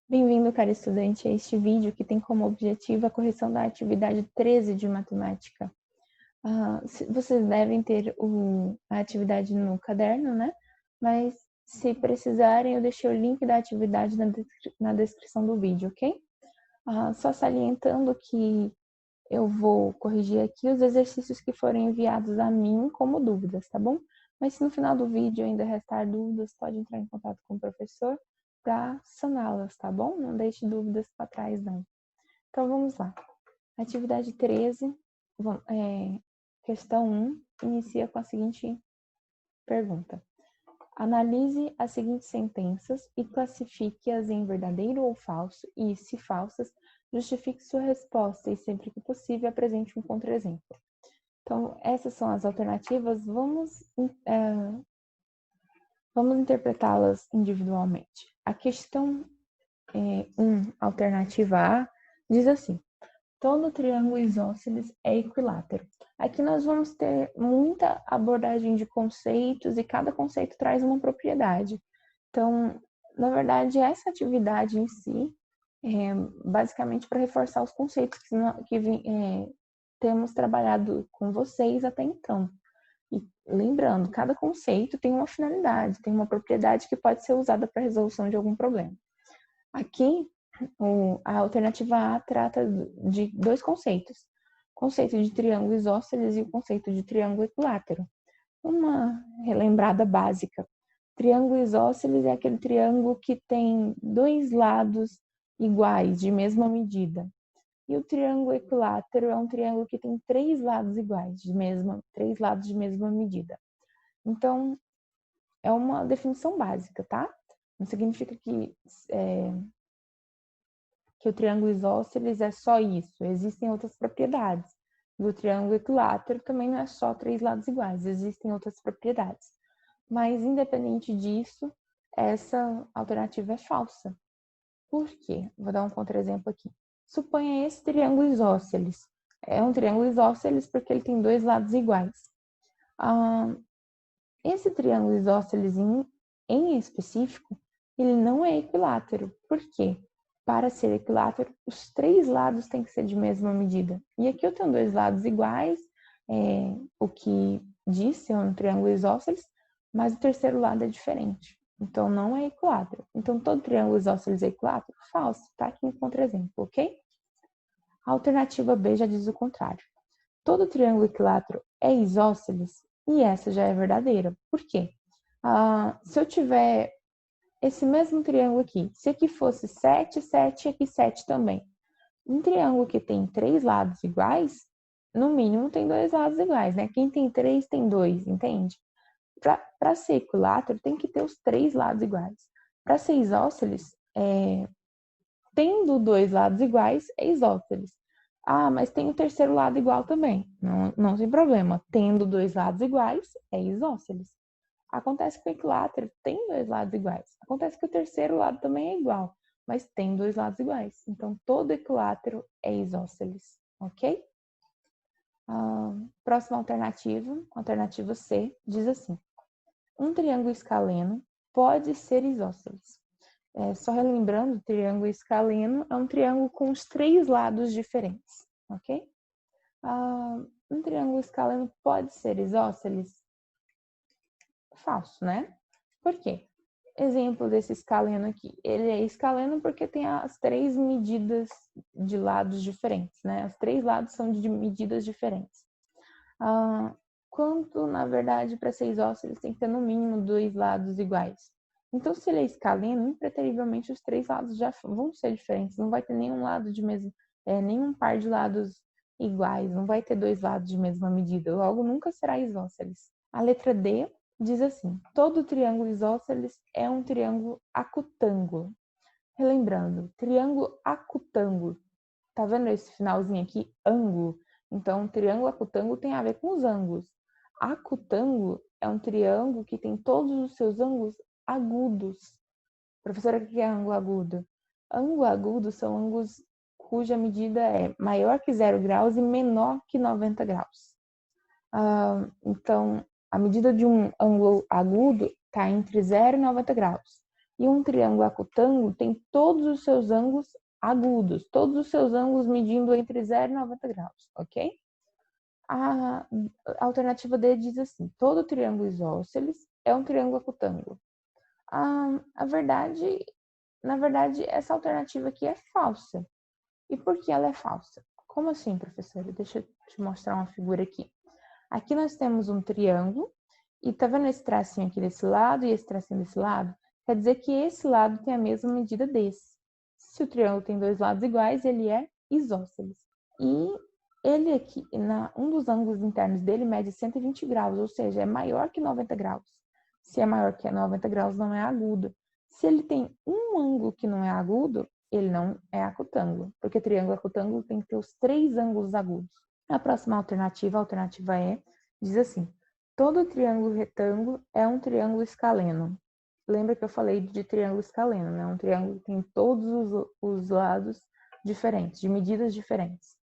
Bem-vindo, cara estudante, a este vídeo que tem como objetivo a correção da atividade 13 de matemática. Vocês devem ter a atividade no caderno, né? Mas se precisarem, eu deixei o link da atividade na descrição do vídeo, ok? Só salientando que eu vou corrigir aqui os exercícios que forem enviados a mim como dúvidas, tá bom? Mas se no final do vídeo ainda restar dúvidas, pode entrar em contato com o professor para saná-las, tá bom? Não deixe dúvidas para trás, não. Então, vamos lá. Atividade 13, questão 1, inicia com a seguinte pergunta. Analise as seguintes sentenças e classifique-as em verdadeiro ou falso e, se falsas, justifique sua resposta e, sempre que possível, apresente um contra-exemplo. Então, essas são as alternativas. Vamos interpretá-las individualmente. A questão 1, alternativa A, diz assim: todo triângulo isósceles é equilátero. Aqui nós vamos ter muita abordagem de conceitos e cada conceito traz uma propriedade. Então, na verdade, essa atividade em si é basicamente para reforçar os conceitos que temos trabalhado com vocês até então. E lembrando, cada conceito tem uma finalidade, tem uma propriedade que pode ser usada para a resolução de algum problema. Aqui, a alternativa A trata de dois conceitos: o conceito de triângulo isósceles e o conceito de triângulo equilátero. Uma relembrada básica: triângulo isósceles é aquele triângulo que tem dois lados iguais, de mesma medida. E o triângulo equilátero é um triângulo que tem três lados iguais, três lados de mesma medida. Então, é uma definição básica, tá? Não significa que o triângulo isósceles é só isso. Existem outras propriedades. E o triângulo equilátero também não é só três lados iguais, existem outras propriedades. Mas, independente disso, essa alternativa é falsa. Por quê? Vou dar um contra-exemplo aqui. Suponha esse triângulo isósceles. É um triângulo isósceles porque ele tem dois lados iguais. Esse triângulo isósceles em específico, ele não é equilátero. Por quê? Para ser equilátero, os três lados têm que ser de mesma medida. E aqui eu tenho dois lados iguais, o que diz ser um triângulo isósceles, mas o terceiro lado é diferente. Então, não é equilátero. Então, todo triângulo isósceles é equilátero? Falso. Tá aqui em contra-exemplo, ok? A alternativa B já diz o contrário. Todo triângulo equilátero é isósceles e essa já é verdadeira. Por quê? Se eu tiver esse mesmo triângulo aqui, se aqui fosse 7, 7 e aqui 7 também. Um triângulo que tem três lados iguais, no mínimo tem dois lados iguais, né? Quem tem três tem dois, entende? Para ser equilátero, tem que ter os três lados iguais. Para ser isósceles, tendo dois lados iguais, é isósceles. Mas tem o terceiro lado igual também. Não tem problema. Tendo dois lados iguais, é isósceles. Acontece que o equilátero tem dois lados iguais. Acontece que o terceiro lado também é igual, mas tem dois lados iguais. Então, todo equilátero é isósceles, ok? Próxima alternativa C, diz assim: um triângulo escaleno pode ser isósceles. Só relembrando, o triângulo escaleno é um triângulo com os três lados diferentes, ok? Um triângulo escaleno pode ser isósceles? Falso, né? Por quê? Exemplo desse escaleno aqui. Ele é escaleno porque tem as três medidas de lados diferentes, né? Os três lados são de medidas diferentes. Quanto, na verdade, para ser isósceles tem que ter no mínimo dois lados iguais. Então, se ele é escaleno, impreterivelmente os três lados já vão ser diferentes. Não vai ter nenhum lado de mesmo, nenhum par de lados iguais. Não vai ter dois lados de mesma medida. Logo, nunca será isósceles. A letra D diz assim: todo triângulo isósceles é um triângulo acutângulo. Relembrando, triângulo acutângulo. Tá vendo esse finalzinho aqui? Ângulo. Então, triângulo acutângulo tem a ver com os ângulos. Acutângulo é um triângulo que tem todos os seus ângulos agudos. Professora, o que é ângulo agudo? Ângulo agudo são ângulos cuja medida é maior que 0 graus e menor que 90 graus. Então, a medida de um ângulo agudo está entre 0 e 90 graus. E um triângulo acutângulo tem todos os seus ângulos agudos, todos os seus ângulos medindo entre 0 e 90 graus, ok? A alternativa D diz assim: todo triângulo isósceles é um triângulo acutângulo. Na verdade, essa alternativa aqui é falsa. E por que ela é falsa? Como assim, professora? Deixa eu te mostrar uma figura aqui. Aqui nós temos um triângulo, e tá vendo esse tracinho aqui desse lado e esse tracinho desse lado? Quer dizer que esse lado tem a mesma medida desse. Se o triângulo tem dois lados iguais, ele é isósceles. E ele aqui, um dos ângulos internos dele mede 120 graus, ou seja, é maior que 90 graus. Se é maior que 90 graus, não é agudo. Se ele tem um ângulo que não é agudo, ele não é acutângulo, porque triângulo acutângulo tem que ter os três ângulos agudos. A próxima alternativa, a alternativa E, diz assim: todo triângulo retângulo é um triângulo escaleno. Lembra que eu falei de triângulo escaleno, né? Um triângulo que tem todos os lados diferentes, de medidas diferentes.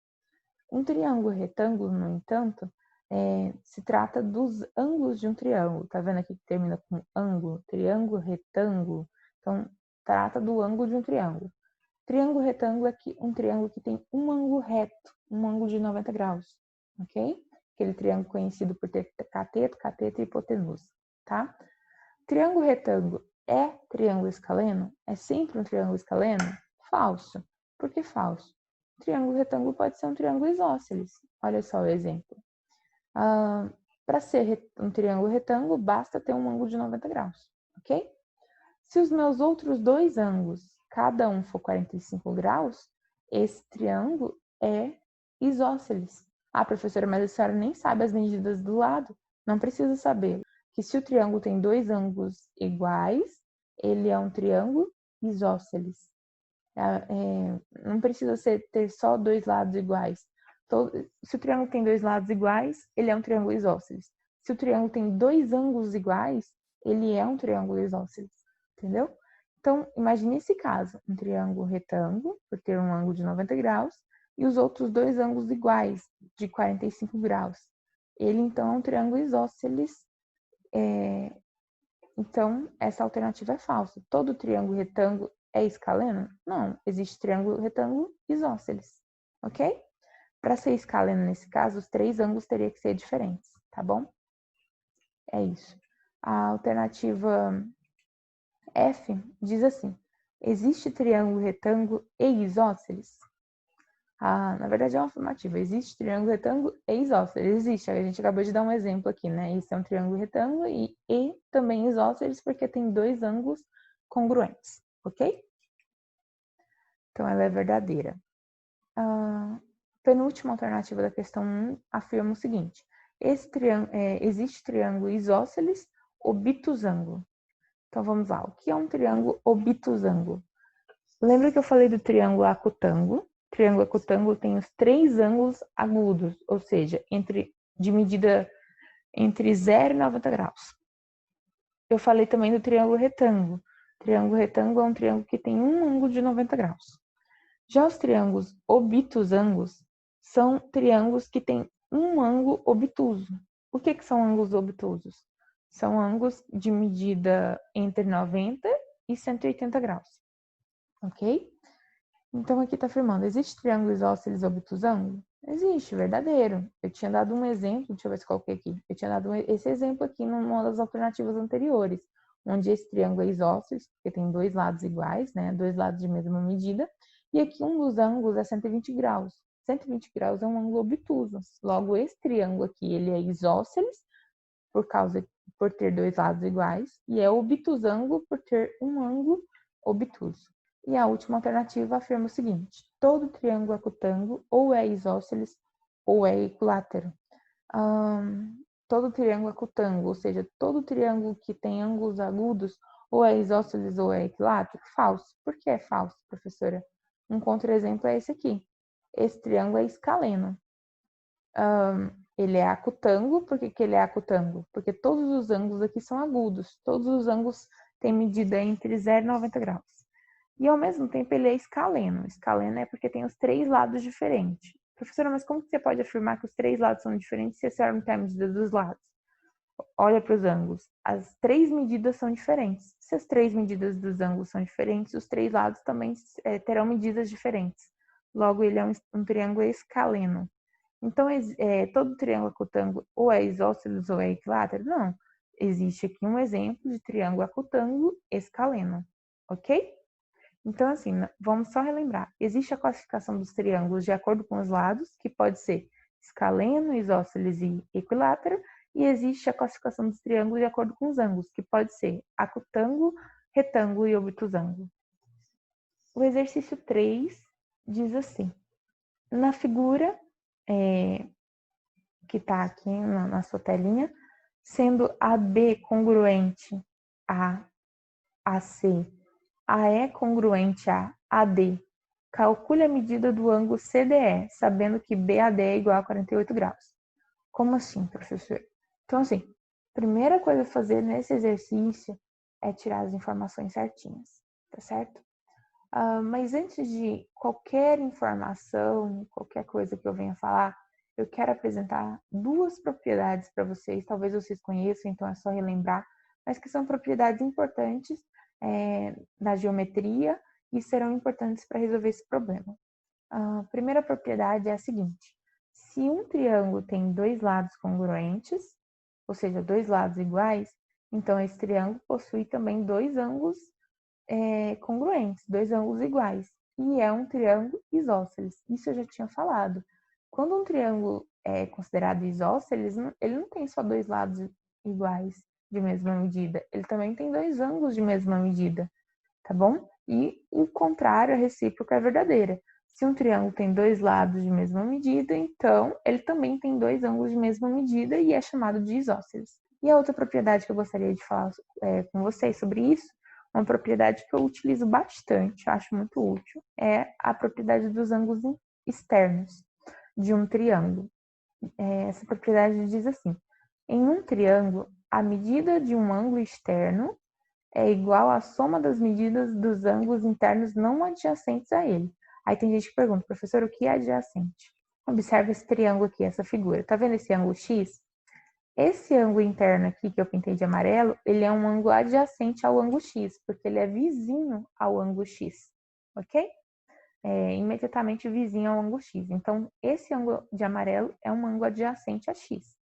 Um triângulo retângulo, no entanto, se trata dos ângulos de um triângulo. Tá vendo aqui que termina com ângulo? Triângulo, retângulo. Então, trata do ângulo de um triângulo. Triângulo retângulo é um triângulo que tem um ângulo reto, um ângulo de 90 graus, ok? Aquele triângulo conhecido por ter cateto, cateto e hipotenusa, tá? Triângulo retângulo é triângulo escaleno? É sempre um triângulo escaleno? Falso. Por que falso? Triângulo retângulo pode ser um triângulo isósceles. Olha só o exemplo. Para ser um triângulo retângulo, basta ter um ângulo de 90 graus, ok? Se os meus outros dois ângulos, cada um for 45 graus, esse triângulo é isósceles. Ah, professora, mas a senhora nem sabe as medidas do lado. Não precisa saber. Que se o triângulo tem dois ângulos iguais, ele é um triângulo isósceles. Não precisa ter só dois lados iguais. Se o triângulo tem dois lados iguais, ele é um triângulo isósceles. Se o triângulo tem dois ângulos iguais, ele é um triângulo isósceles. Entendeu? Então, imagine esse caso, um triângulo retângulo, por ter um ângulo de 90 graus, e os outros dois ângulos iguais, de 45 graus. Ele, então, é um triângulo isósceles. Então, essa alternativa é falsa. Todo triângulo retângulo é escaleno? Não, existe triângulo retângulo isósceles, ok? Para ser escaleno, nesse caso, os três ângulos teriam que ser diferentes, tá bom? É isso. A alternativa F diz assim: existe triângulo retângulo e isósceles? Na verdade é uma afirmativa. Existe triângulo retângulo e isósceles? Existe. A gente acabou de dar um exemplo aqui, né? Isso é um triângulo retângulo e também isósceles porque tem dois ângulos congruentes, ok? Então ela é verdadeira. Penúltima alternativa da questão 1 afirma o seguinte: existe triângulo isósceles obtusângulo. Então vamos lá. O que é um triângulo obtusângulo? Lembra que eu falei do triângulo acutângulo? O triângulo acutângulo tem os três ângulos agudos, ou seja, de medida entre 0 e 90 graus. Eu falei também do triângulo retângulo. O triângulo retângulo é um triângulo que tem um ângulo de 90 graus. Já os triângulos obtusângulos são triângulos que têm um ângulo obtuso. O que são ângulos obtusos? São ângulos de medida entre 90 e 180 graus. Ok? Então, aqui está afirmando, existe triângulo isósceles obtusângulo? Existe, verdadeiro. Eu tinha dado um exemplo, deixa eu ver se coloquei aqui. Eu tinha dado esse exemplo aqui numa das alternativas anteriores, onde esse triângulo é isósceles, porque tem dois lados iguais, né? Dois lados de mesma medida. E aqui um dos ângulos é 120 graus. 120 graus é um ângulo obtuso. Logo, esse triângulo aqui, ele é isósceles, por ter dois lados iguais, e é obtusângulo por ter um ângulo obtuso. E a última alternativa afirma o seguinte: todo triângulo acutângulo ou é isósceles ou é equilátero. Todo triângulo acutângulo, ou seja, todo triângulo que tem ângulos agudos, ou é isósceles ou é equilátero? Falso. Por que é falso, professora? Um contra-exemplo é esse aqui. Esse triângulo é escaleno. Ele é acutângulo. Por que ele é acutângulo? Porque todos os ângulos aqui são agudos. Todos os ângulos têm medida entre 0 e 90 graus. E, ao mesmo tempo, ele é escaleno. Escaleno é porque tem os três lados diferentes. Professora, mas como que você pode afirmar que os três lados são diferentes se a senhora não tem a medida dos lados? olha para os ângulos. As três medidas são diferentes. Se as três medidas dos ângulos são diferentes, os três lados também terão medidas diferentes. Logo, ele é um triângulo escaleno. Então, todo triângulo acutângulo ou é isósceles ou é equilátero? Não. Existe aqui um exemplo de triângulo acutângulo escaleno, ok? Então, assim, vamos só relembrar. Existe a classificação dos triângulos de acordo com os lados, que pode ser escaleno, isósceles e equilátero, e existe a classificação dos triângulos de acordo com os ângulos, que pode ser acutângulo, retângulo e obtusângulo. O exercício 3 diz assim: na figura que está aqui na sua telinha, sendo AB congruente a AC, AE congruente a AD, calcule a medida do ângulo CDE, sabendo que BAD é igual a 48 graus. Como assim, professor? Então, assim, primeira coisa a fazer nesse exercício é tirar as informações certinhas, tá certo? Mas antes de qualquer informação, qualquer coisa que eu venha falar, eu quero apresentar duas propriedades para vocês, talvez vocês conheçam, então é só relembrar, mas que são propriedades importantes da geometria e serão importantes para resolver esse problema. A primeira propriedade é a seguinte: se um triângulo tem dois lados congruentes, ou seja, dois lados iguais, então esse triângulo possui também dois ângulos congruentes, dois ângulos iguais, e é um triângulo isósceles. Isso eu já tinha falado. Quando um triângulo é considerado isósceles, ele não tem só dois lados iguais de mesma medida, ele também tem dois ângulos de mesma medida, tá bom? E o contrário, a recíproca é verdadeira. Se um triângulo tem dois lados de mesma medida, então ele também tem dois ângulos de mesma medida e é chamado de isósceles. E a outra propriedade que eu gostaria de falar com vocês sobre isso, uma propriedade que eu utilizo bastante, acho muito útil, é a propriedade dos ângulos externos de um triângulo. Essa propriedade diz assim: em um triângulo, a medida de um ângulo externo é igual à soma das medidas dos ângulos internos não adjacentes a ele. Aí tem gente que pergunta, professor, o que é adjacente? Observe esse triângulo aqui, essa figura. Tá vendo esse ângulo X? Esse ângulo interno aqui, que eu pintei de amarelo, ele é um ângulo adjacente ao ângulo X, porque ele é vizinho ao ângulo X, ok? Imediatamente vizinho ao ângulo X. Então, esse ângulo de amarelo é um ângulo adjacente a X.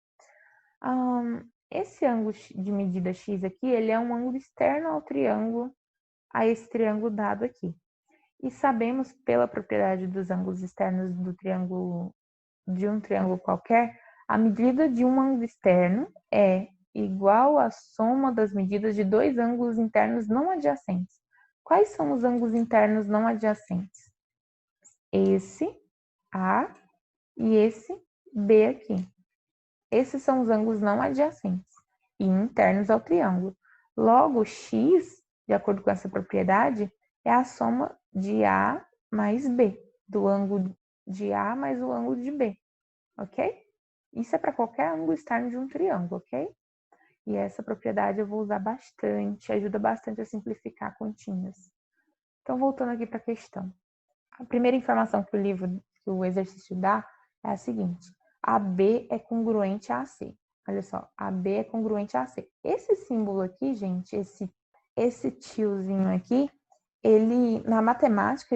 Esse ângulo de medida X aqui, ele é um ângulo externo ao triângulo, a esse triângulo dado aqui. E sabemos pela propriedade dos ângulos externos do triângulo, de um triângulo qualquer, a medida de um ângulo externo é igual à soma das medidas de dois ângulos internos não adjacentes. Quais são os ângulos internos não adjacentes? Esse A e esse B aqui. Esses são os ângulos não adjacentes e internos ao triângulo. Logo, x, de acordo com essa propriedade, é a soma de A mais B, do ângulo de A mais o ângulo de B, ok? Isso é para qualquer ângulo externo de um triângulo, ok? E essa propriedade eu vou usar bastante, ajuda bastante a simplificar continhas. Então, voltando aqui para a questão. A primeira informação que o exercício dá é a seguinte: AB é congruente a AC. Olha só, AB é congruente a AC. Esse símbolo aqui, gente, esse tiozinho aqui, ele, na matemática,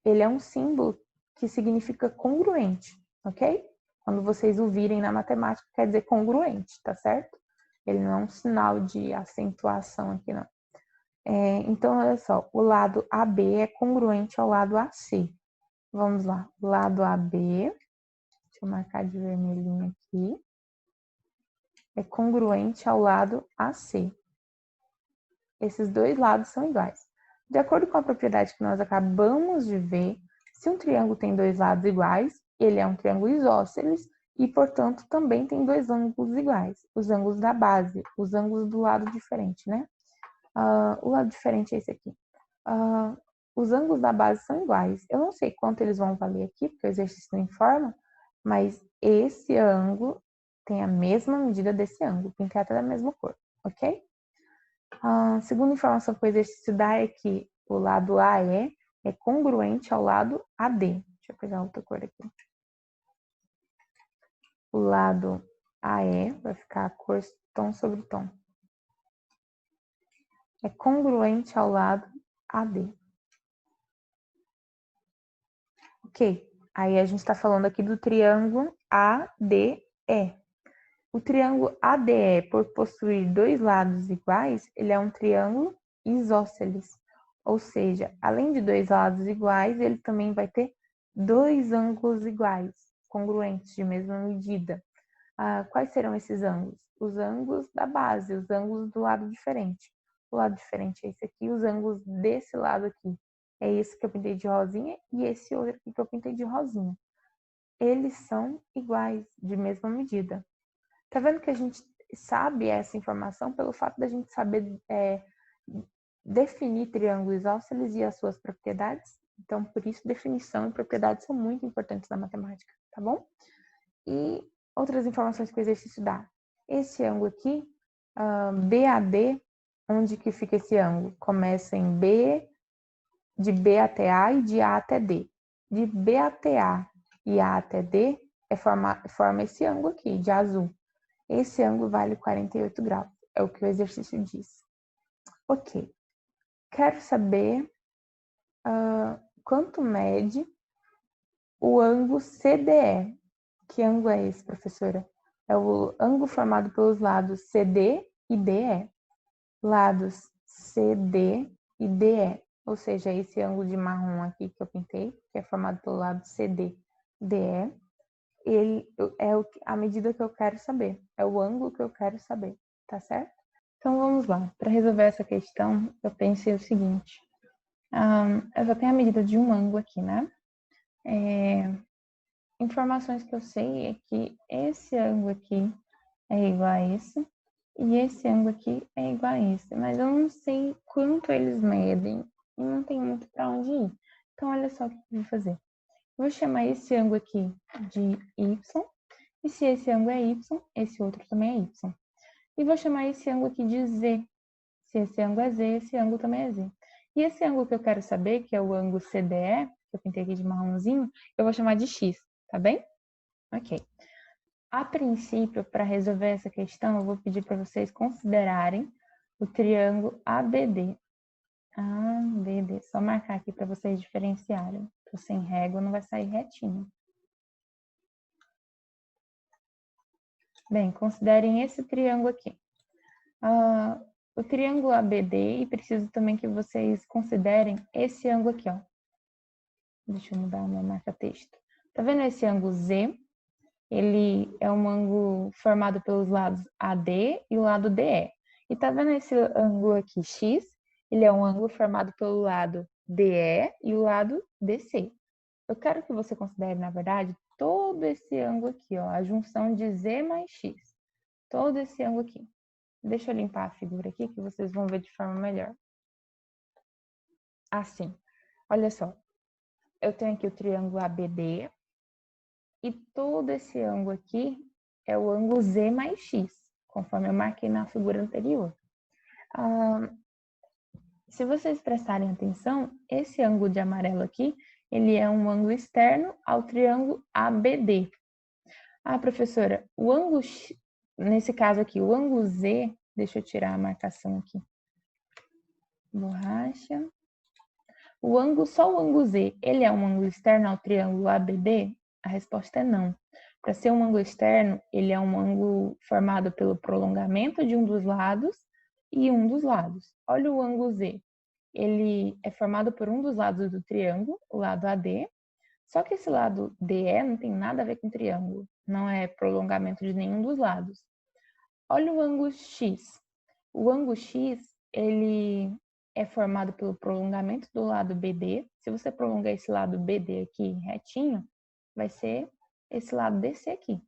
ele é um símbolo que significa congruente, ok? Quando vocês o virem na matemática, quer dizer congruente, tá certo? Ele não é um sinal de acentuação aqui, não. Então, olha só, o lado AB é congruente ao lado AC. Vamos lá, o lado AB, deixa eu marcar de vermelhinho aqui, é congruente ao lado AC. Esses dois lados são iguais. De acordo com a propriedade que nós acabamos de ver, se um triângulo tem dois lados iguais, ele é um triângulo isósceles e, portanto, também tem dois ângulos iguais, os ângulos da base, os ângulos do lado diferente, né? O lado diferente é esse aqui. Os ângulos da base são iguais. Eu não sei quanto eles vão valer aqui, porque o exercício não informa, mas esse ângulo tem a mesma medida desse ângulo, pintei até da mesma cor, ok? A segunda informação que o exercício dá é que o lado AE é congruente ao lado AD. Deixa eu pegar outra cor aqui. O lado AE, vai ficar a cor tom sobre tom. É congruente ao lado AD. Ok, aí a gente está falando aqui do triângulo ADE. O triângulo ADE, por possuir dois lados iguais, ele é um triângulo isósceles. Ou seja, além de dois lados iguais, ele também vai ter dois ângulos iguais, congruentes, de mesma medida. Quais serão esses ângulos? Os ângulos da base, os ângulos do lado diferente. O lado diferente é esse aqui, os ângulos desse lado aqui. É esse que eu pintei de rosinha e esse outro aqui que eu pintei de rosinha. Eles são iguais, de mesma medida. Tá vendo que a gente sabe essa informação pelo fato da gente saber definir triângulos isósceles e as suas propriedades? Então, por isso, definição e propriedades são muito importantes na matemática, tá bom? E outras informações que o exercício dá. Esse ângulo aqui, BAD, onde que fica esse ângulo? Começa em B, de B até A e de A até D. De B até A e A até D, forma esse ângulo aqui, de azul. Esse ângulo vale 48 graus, é o que o exercício diz. Ok. Quero saber quanto mede o ângulo CDE. Que ângulo é esse, professora? É o ângulo formado pelos lados CD e DE. Lados CD e DE. Ou seja, esse ângulo de marrom aqui que eu pintei, que é formado pelo lado CD e DE, ele é a medida que eu quero saber. É o ângulo que eu quero saber, tá certo? Então vamos lá. Para resolver essa questão, eu pensei o seguinte. Eu só tenho a medida de um ângulo aqui, né? Informações que eu sei é que esse ângulo aqui é igual a esse e esse ângulo aqui é igual a esse, mas eu não sei quanto eles medem e não tem muito para onde ir. Então, olha só o que eu vou fazer. Eu vou chamar esse ângulo aqui de y, e se esse ângulo é y, esse outro também é y. E vou chamar esse ângulo aqui de z. Se esse ângulo é z, esse ângulo também é z. E esse ângulo que eu quero saber, que é o ângulo CDE, que eu pintei aqui de marronzinho, eu vou chamar de x, tá bem? Ok. A princípio, para resolver essa questão, eu vou pedir para vocês considerarem o triângulo ABD. ABD. Só marcar aqui para vocês diferenciarem. Estou sem régua, não vai sair retinho. Bem, considerem esse triângulo aqui. O triângulo ABD, e preciso também que vocês considerem esse ângulo aqui, ó. Deixa eu mudar a minha marca-texto. Tá vendo esse ângulo Z? Ele é um ângulo formado pelos lados AD e o lado DE. E tá vendo esse ângulo aqui, X? Ele é um ângulo formado pelo lado DE e o lado DC. Eu quero que você considere, na verdade, todo esse ângulo aqui, ó, a junção de Z mais X. Todo esse ângulo aqui. Deixa eu limpar a figura aqui que vocês vão ver de forma melhor. Assim, olha só. Eu tenho aqui o triângulo ABD e todo esse ângulo aqui é o ângulo Z mais X, conforme eu marquei na figura anterior. Se vocês prestarem atenção, esse ângulo de amarelo aqui, ele é um ângulo externo ao triângulo ABD. Professora, o ângulo, nesse caso aqui, o ângulo Z, deixa eu tirar a marcação aqui. Borracha. Só o ângulo Z, ele é um ângulo externo ao triângulo ABD? A resposta é não. Para ser um ângulo externo, ele é um ângulo formado pelo prolongamento de um dos lados e um dos lados. Olha o ângulo Z. Ele é formado por um dos lados do triângulo, o lado AD, só que esse lado DE não tem nada a ver com triângulo, não é prolongamento de nenhum dos lados. Olha o ângulo X. O ângulo X, ele é formado pelo prolongamento do lado BD. Se você prolongar esse lado BD aqui retinho, vai ser esse lado DC aqui.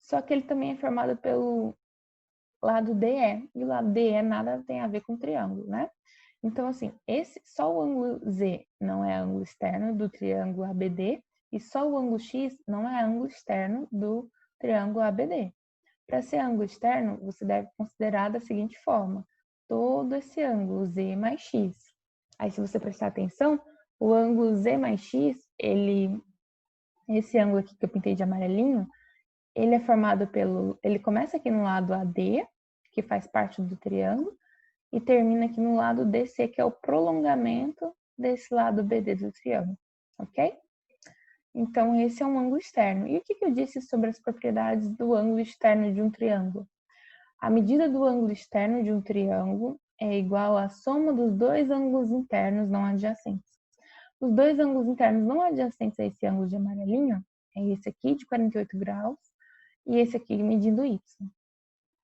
Só que ele também é formado pelo lado DE. E o lado DE nada tem a ver com triângulo, né? Então, assim, só o ângulo Z não é ângulo externo do triângulo ABD e só o ângulo X não é ângulo externo do triângulo ABD. Para ser ângulo externo, você deve considerar da seguinte forma: todo esse ângulo Z mais X. Aí, se você prestar atenção, o ângulo Z mais X, esse ângulo aqui que eu pintei de amarelinho, ele é formado ele começa aqui no lado AD, que faz parte do triângulo, e termina aqui no lado DC, que é o prolongamento desse lado BD do triângulo, ok? Então, esse é um ângulo externo. E o que eu disse sobre as propriedades do ângulo externo de um triângulo? A medida do ângulo externo de um triângulo é igual à soma dos dois ângulos internos não adjacentes. Os dois ângulos internos não adjacentes a esse ângulo de amarelinho é esse aqui, de 48 graus, e esse aqui medindo y.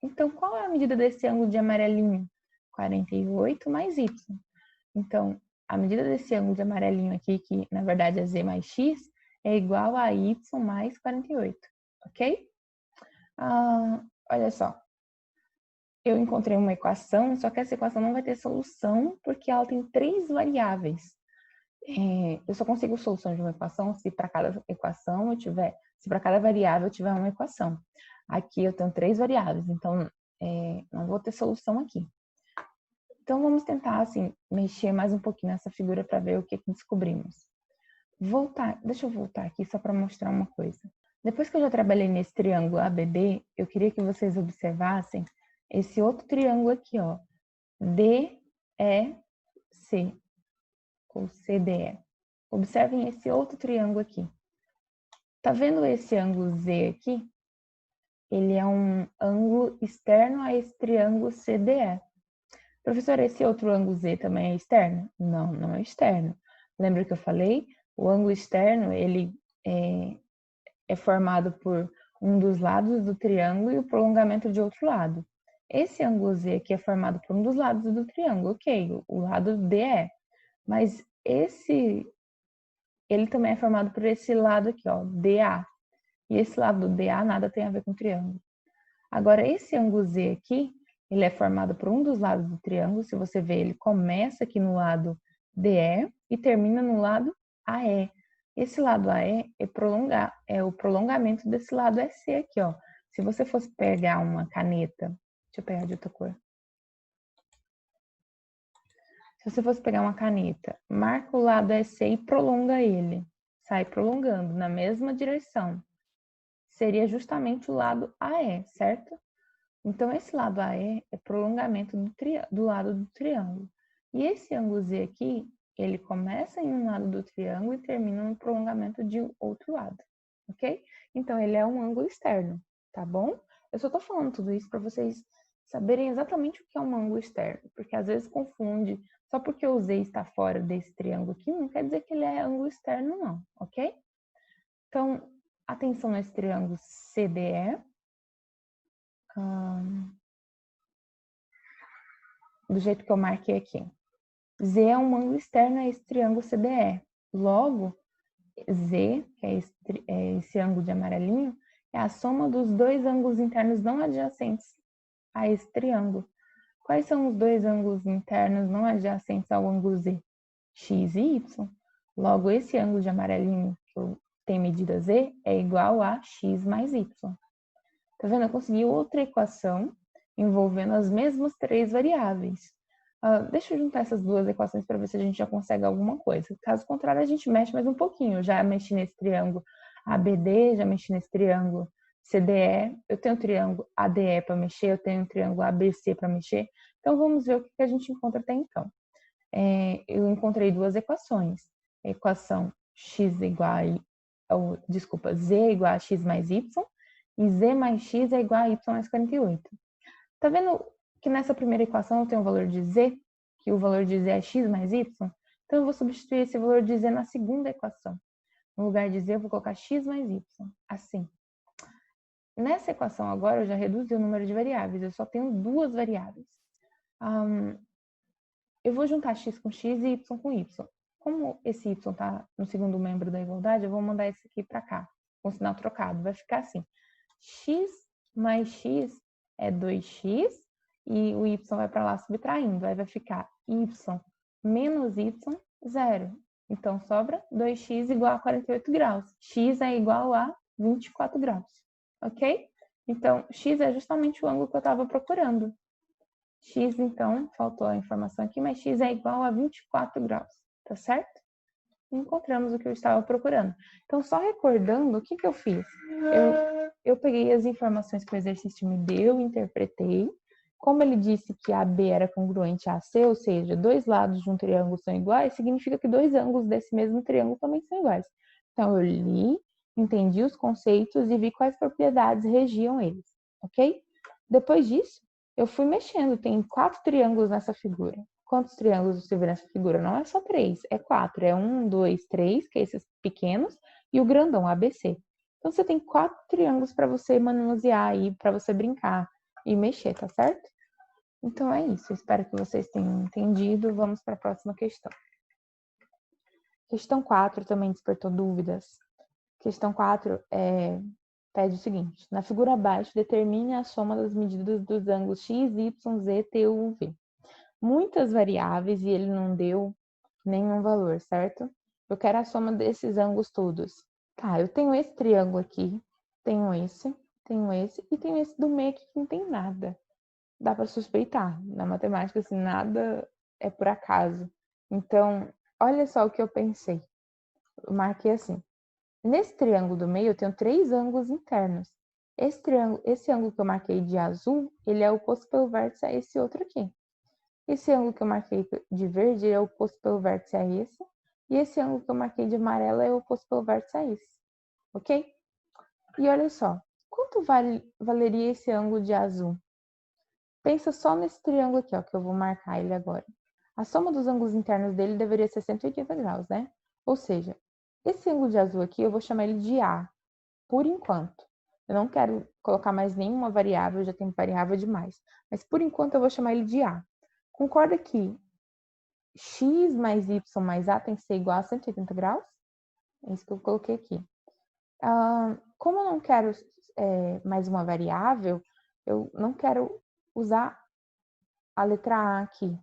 Então, qual é a medida desse ângulo de amarelinho? 48 mais y. Então, a medida desse ângulo de amarelinho aqui, que na verdade é z mais x, é igual a y mais 48, ok? Olha só, eu encontrei uma equação, só que essa equação não vai ter solução porque ela tem 3 variáveis. Eu só consigo solução de uma equação se para cada equação se para cada variável eu tiver uma equação. Aqui eu tenho 3 variáveis, então não vou ter solução aqui. Então vamos tentar assim mexer mais um pouquinho nessa figura para ver o que descobrimos. Deixa eu voltar aqui só para mostrar uma coisa. Depois que eu já trabalhei nesse triângulo ABD, eu queria que vocês observassem esse outro triângulo aqui, ó, DEC, ou CDE. Observem esse outro triângulo aqui. Tá vendo esse ângulo Z aqui? Ele é um ângulo externo a esse triângulo CDE. Professor, esse outro ângulo Z também é externo? Não, não é externo. Lembra que eu falei? O ângulo externo, ele é formado por um dos lados do triângulo e o prolongamento de outro lado. Esse ângulo Z aqui é formado por um dos lados do triângulo, ok, o lado DE. Mas ele também é formado por esse lado aqui, ó, DA. E esse lado do DA nada tem a ver com triângulo. Agora, esse ângulo Z aqui, ele é formado por um dos lados do triângulo. Se você ver, ele começa aqui no lado DE e termina no lado AE. Esse lado AE é o prolongamento desse lado EC aqui, ó. Se você fosse pegar uma caneta, deixa eu pegar de outra cor. Se você fosse pegar uma caneta, marca o lado EC e prolonga ele. Sai prolongando na mesma direção. Seria justamente o lado AE, certo? Então, esse lado AE é prolongamento do lado do triângulo. E esse ângulo Z aqui, ele começa em um lado do triângulo e termina no prolongamento de outro lado, ok? Então, ele é um ângulo externo, tá bom? Eu só tô falando tudo isso para vocês saberem exatamente o que é um ângulo externo, porque às vezes confunde, só porque o Z está fora desse triângulo aqui, não quer dizer que ele é ângulo externo não, ok? Então, atenção nesse triângulo CDE. Do jeito que eu marquei aqui. Z é um ângulo externo a esse triângulo CDE. Logo, Z, que é esse ângulo de amarelinho, é a soma dos dois ângulos internos não adjacentes a esse triângulo. Quais são os dois ângulos internos não adjacentes ao ângulo Z? X e Y. Logo, esse ângulo de amarelinho que tem medida Z é igual a X mais Y. Tá vendo? Eu consegui outra equação envolvendo as mesmas 3 variáveis. Deixa eu juntar essas duas equações para ver se a gente já consegue alguma coisa. Caso contrário, a gente mexe mais um pouquinho. Eu já mexi nesse triângulo ABD, já mexi nesse triângulo CDE. Eu tenho o triângulo ADE para mexer, eu tenho o triângulo ABC para mexer. Então, vamos ver o que a gente encontra até então. Eu encontrei duas equações. A equação Z igual a X mais Y, e Z mais X é igual a Y mais 48. Tá vendo que nessa primeira equação eu tenho o valor de Z, que o valor de Z é X mais Y? Então eu vou substituir esse valor de Z na segunda equação. No lugar de Z eu vou colocar X mais Y, assim. Nessa equação agora eu já reduzi o número de variáveis, eu só tenho duas variáveis. Eu vou juntar X com X e Y com Y. Como esse Y está no segundo membro da igualdade, eu vou mandar esse aqui para cá, com sinal trocado. Vai ficar assim, X mais X é 2x e o y vai para lá subtraindo. Aí vai ficar y menos y, 0. Então, sobra 2x igual a 48 graus. X é igual a 24 graus. Ok? Então, x é justamente o ângulo que eu estava procurando. X, então, faltou a informação aqui, mas x é igual a 24 graus. Tá certo? Encontramos o que eu estava procurando. Então, só recordando, o que eu fiz? eu peguei as informações que o exercício me deu, interpretei. Como ele disse que AB era congruente a AC, ou seja, dois lados de um triângulo são iguais, significa que dois ângulos desse mesmo triângulo também são iguais. Então, eu li, entendi os conceitos e vi quais propriedades regiam eles, ok? Depois disso, eu fui mexendo. Tem 4 triângulos nessa figura. Quantos triângulos você vê nessa figura? Não é só 3, é 4. É 1, 2, 3, que é esses pequenos, e o grandão, ABC. Então, você tem 4 triângulos para você manusear aí, para você brincar e mexer, tá certo? Então, é isso. Espero que vocês tenham entendido. Vamos para a próxima questão. Questão 4 também despertou dúvidas. Questão 4 pede o seguinte. Na figura abaixo, determine a soma das medidas dos ângulos x, y, z, t, u, v. Muitas variáveis e ele não deu nenhum valor, certo? Eu quero a soma desses ângulos todos. Tá, eu tenho esse triângulo aqui, tenho esse e tenho esse do meio aqui que não tem nada. Dá para suspeitar. Na matemática, assim, nada é por acaso. Então, olha só o que eu pensei. Eu marquei assim. Nesse triângulo do meio, eu tenho 3 ângulos internos. Esse ângulo que eu marquei de azul, ele é oposto pelo vértice a esse outro aqui. Esse ângulo que eu marquei de verde é oposto pelo vértice a esse. E esse ângulo que eu marquei de amarelo é oposto pelo vértice a esse. Ok? E olha só, quanto valeria esse ângulo de azul? Pensa só nesse triângulo aqui, ó, que eu vou marcar ele agora. A soma dos ângulos internos dele deveria ser 180 graus, né? Ou seja, esse ângulo de azul aqui eu vou chamar ele de A, por enquanto. Eu não quero colocar mais nenhuma variável, já tem variável demais. Mas por enquanto eu vou chamar ele de A. Concorda que x mais y mais a tem que ser igual a 180 graus? É isso que eu coloquei aqui. Como eu não quero mais uma variável, eu não quero usar a letra A aqui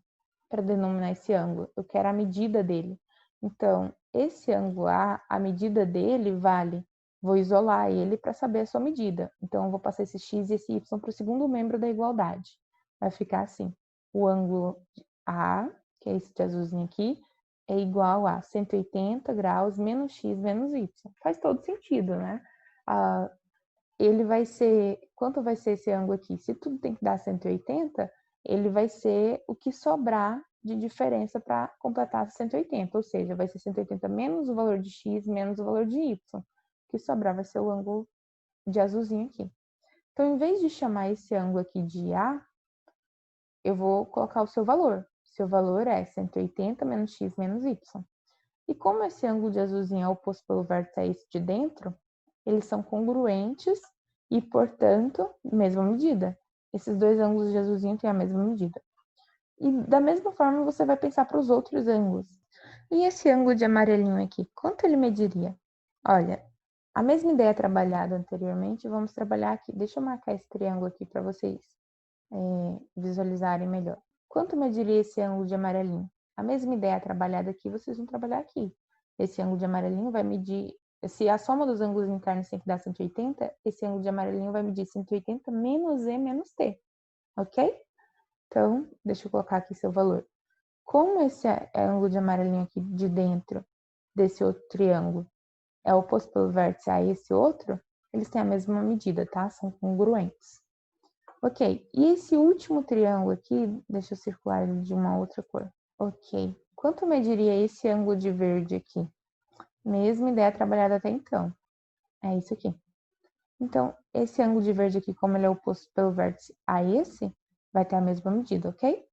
para denominar esse ângulo. Eu quero a medida dele. Então, esse ângulo A, a medida dele vale. Vou isolar ele para saber a sua medida. Então, eu vou passar esse x e esse y para o segundo membro da igualdade. Vai ficar assim. O ângulo A, que é esse de azulzinho aqui, é igual a 180 graus menos x menos y. Faz todo sentido, né? Ele vai ser... Quanto vai ser esse ângulo aqui? Se tudo tem que dar 180, ele vai ser o que sobrar de diferença para completar 180, ou seja, vai ser 180 menos o valor de x menos o valor de y. O que sobrar vai ser o ângulo de azulzinho aqui. Então, em vez de chamar esse ângulo aqui de A, eu vou colocar o seu valor. Seu valor é 180 menos x menos y. E como esse ângulo de azulzinho é oposto pelo vértice a esse de dentro, eles são congruentes e, portanto, mesma medida. Esses dois ângulos de azulzinho têm a mesma medida. E da mesma forma você vai pensar para os outros ângulos. E esse ângulo de amarelinho aqui, quanto ele mediria? Olha, a mesma ideia trabalhada anteriormente, vamos trabalhar aqui. Deixa eu marcar esse triângulo aqui para vocês visualizarem melhor. Quanto mediria esse ângulo de amarelinho? A mesma ideia trabalhada aqui, vocês vão trabalhar aqui. Esse ângulo de amarelinho vai medir... Se a soma dos ângulos internos tem que dar 180, esse ângulo de amarelinho vai medir 180 menos E menos T. Ok? Então, deixa eu colocar aqui seu valor. Como esse ângulo de amarelinho aqui de dentro desse outro triângulo é oposto pelo vértice a esse outro, eles têm a mesma medida, tá? São congruentes. Ok, e esse último triângulo aqui, deixa eu circular ele de uma outra cor. Ok, quanto mediria esse ângulo de verde aqui? Mesma ideia trabalhada até então. É isso aqui. Então, esse ângulo de verde aqui, como ele é oposto pelo vértice a esse, vai ter a mesma medida, ok?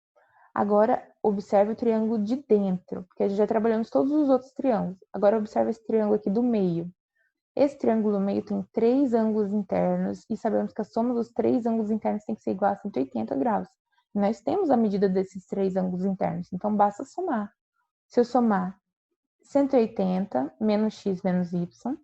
Agora, observe o triângulo de dentro, porque a gente já trabalhamos todos os outros triângulos. Agora, observe esse triângulo aqui do meio. Esse triângulo do meio tem 3 ângulos internos e sabemos que a soma dos 3 ângulos internos tem que ser igual a 180 graus. Nós temos a medida desses 3 ângulos internos, então basta somar. Se eu somar 180 menos x menos y,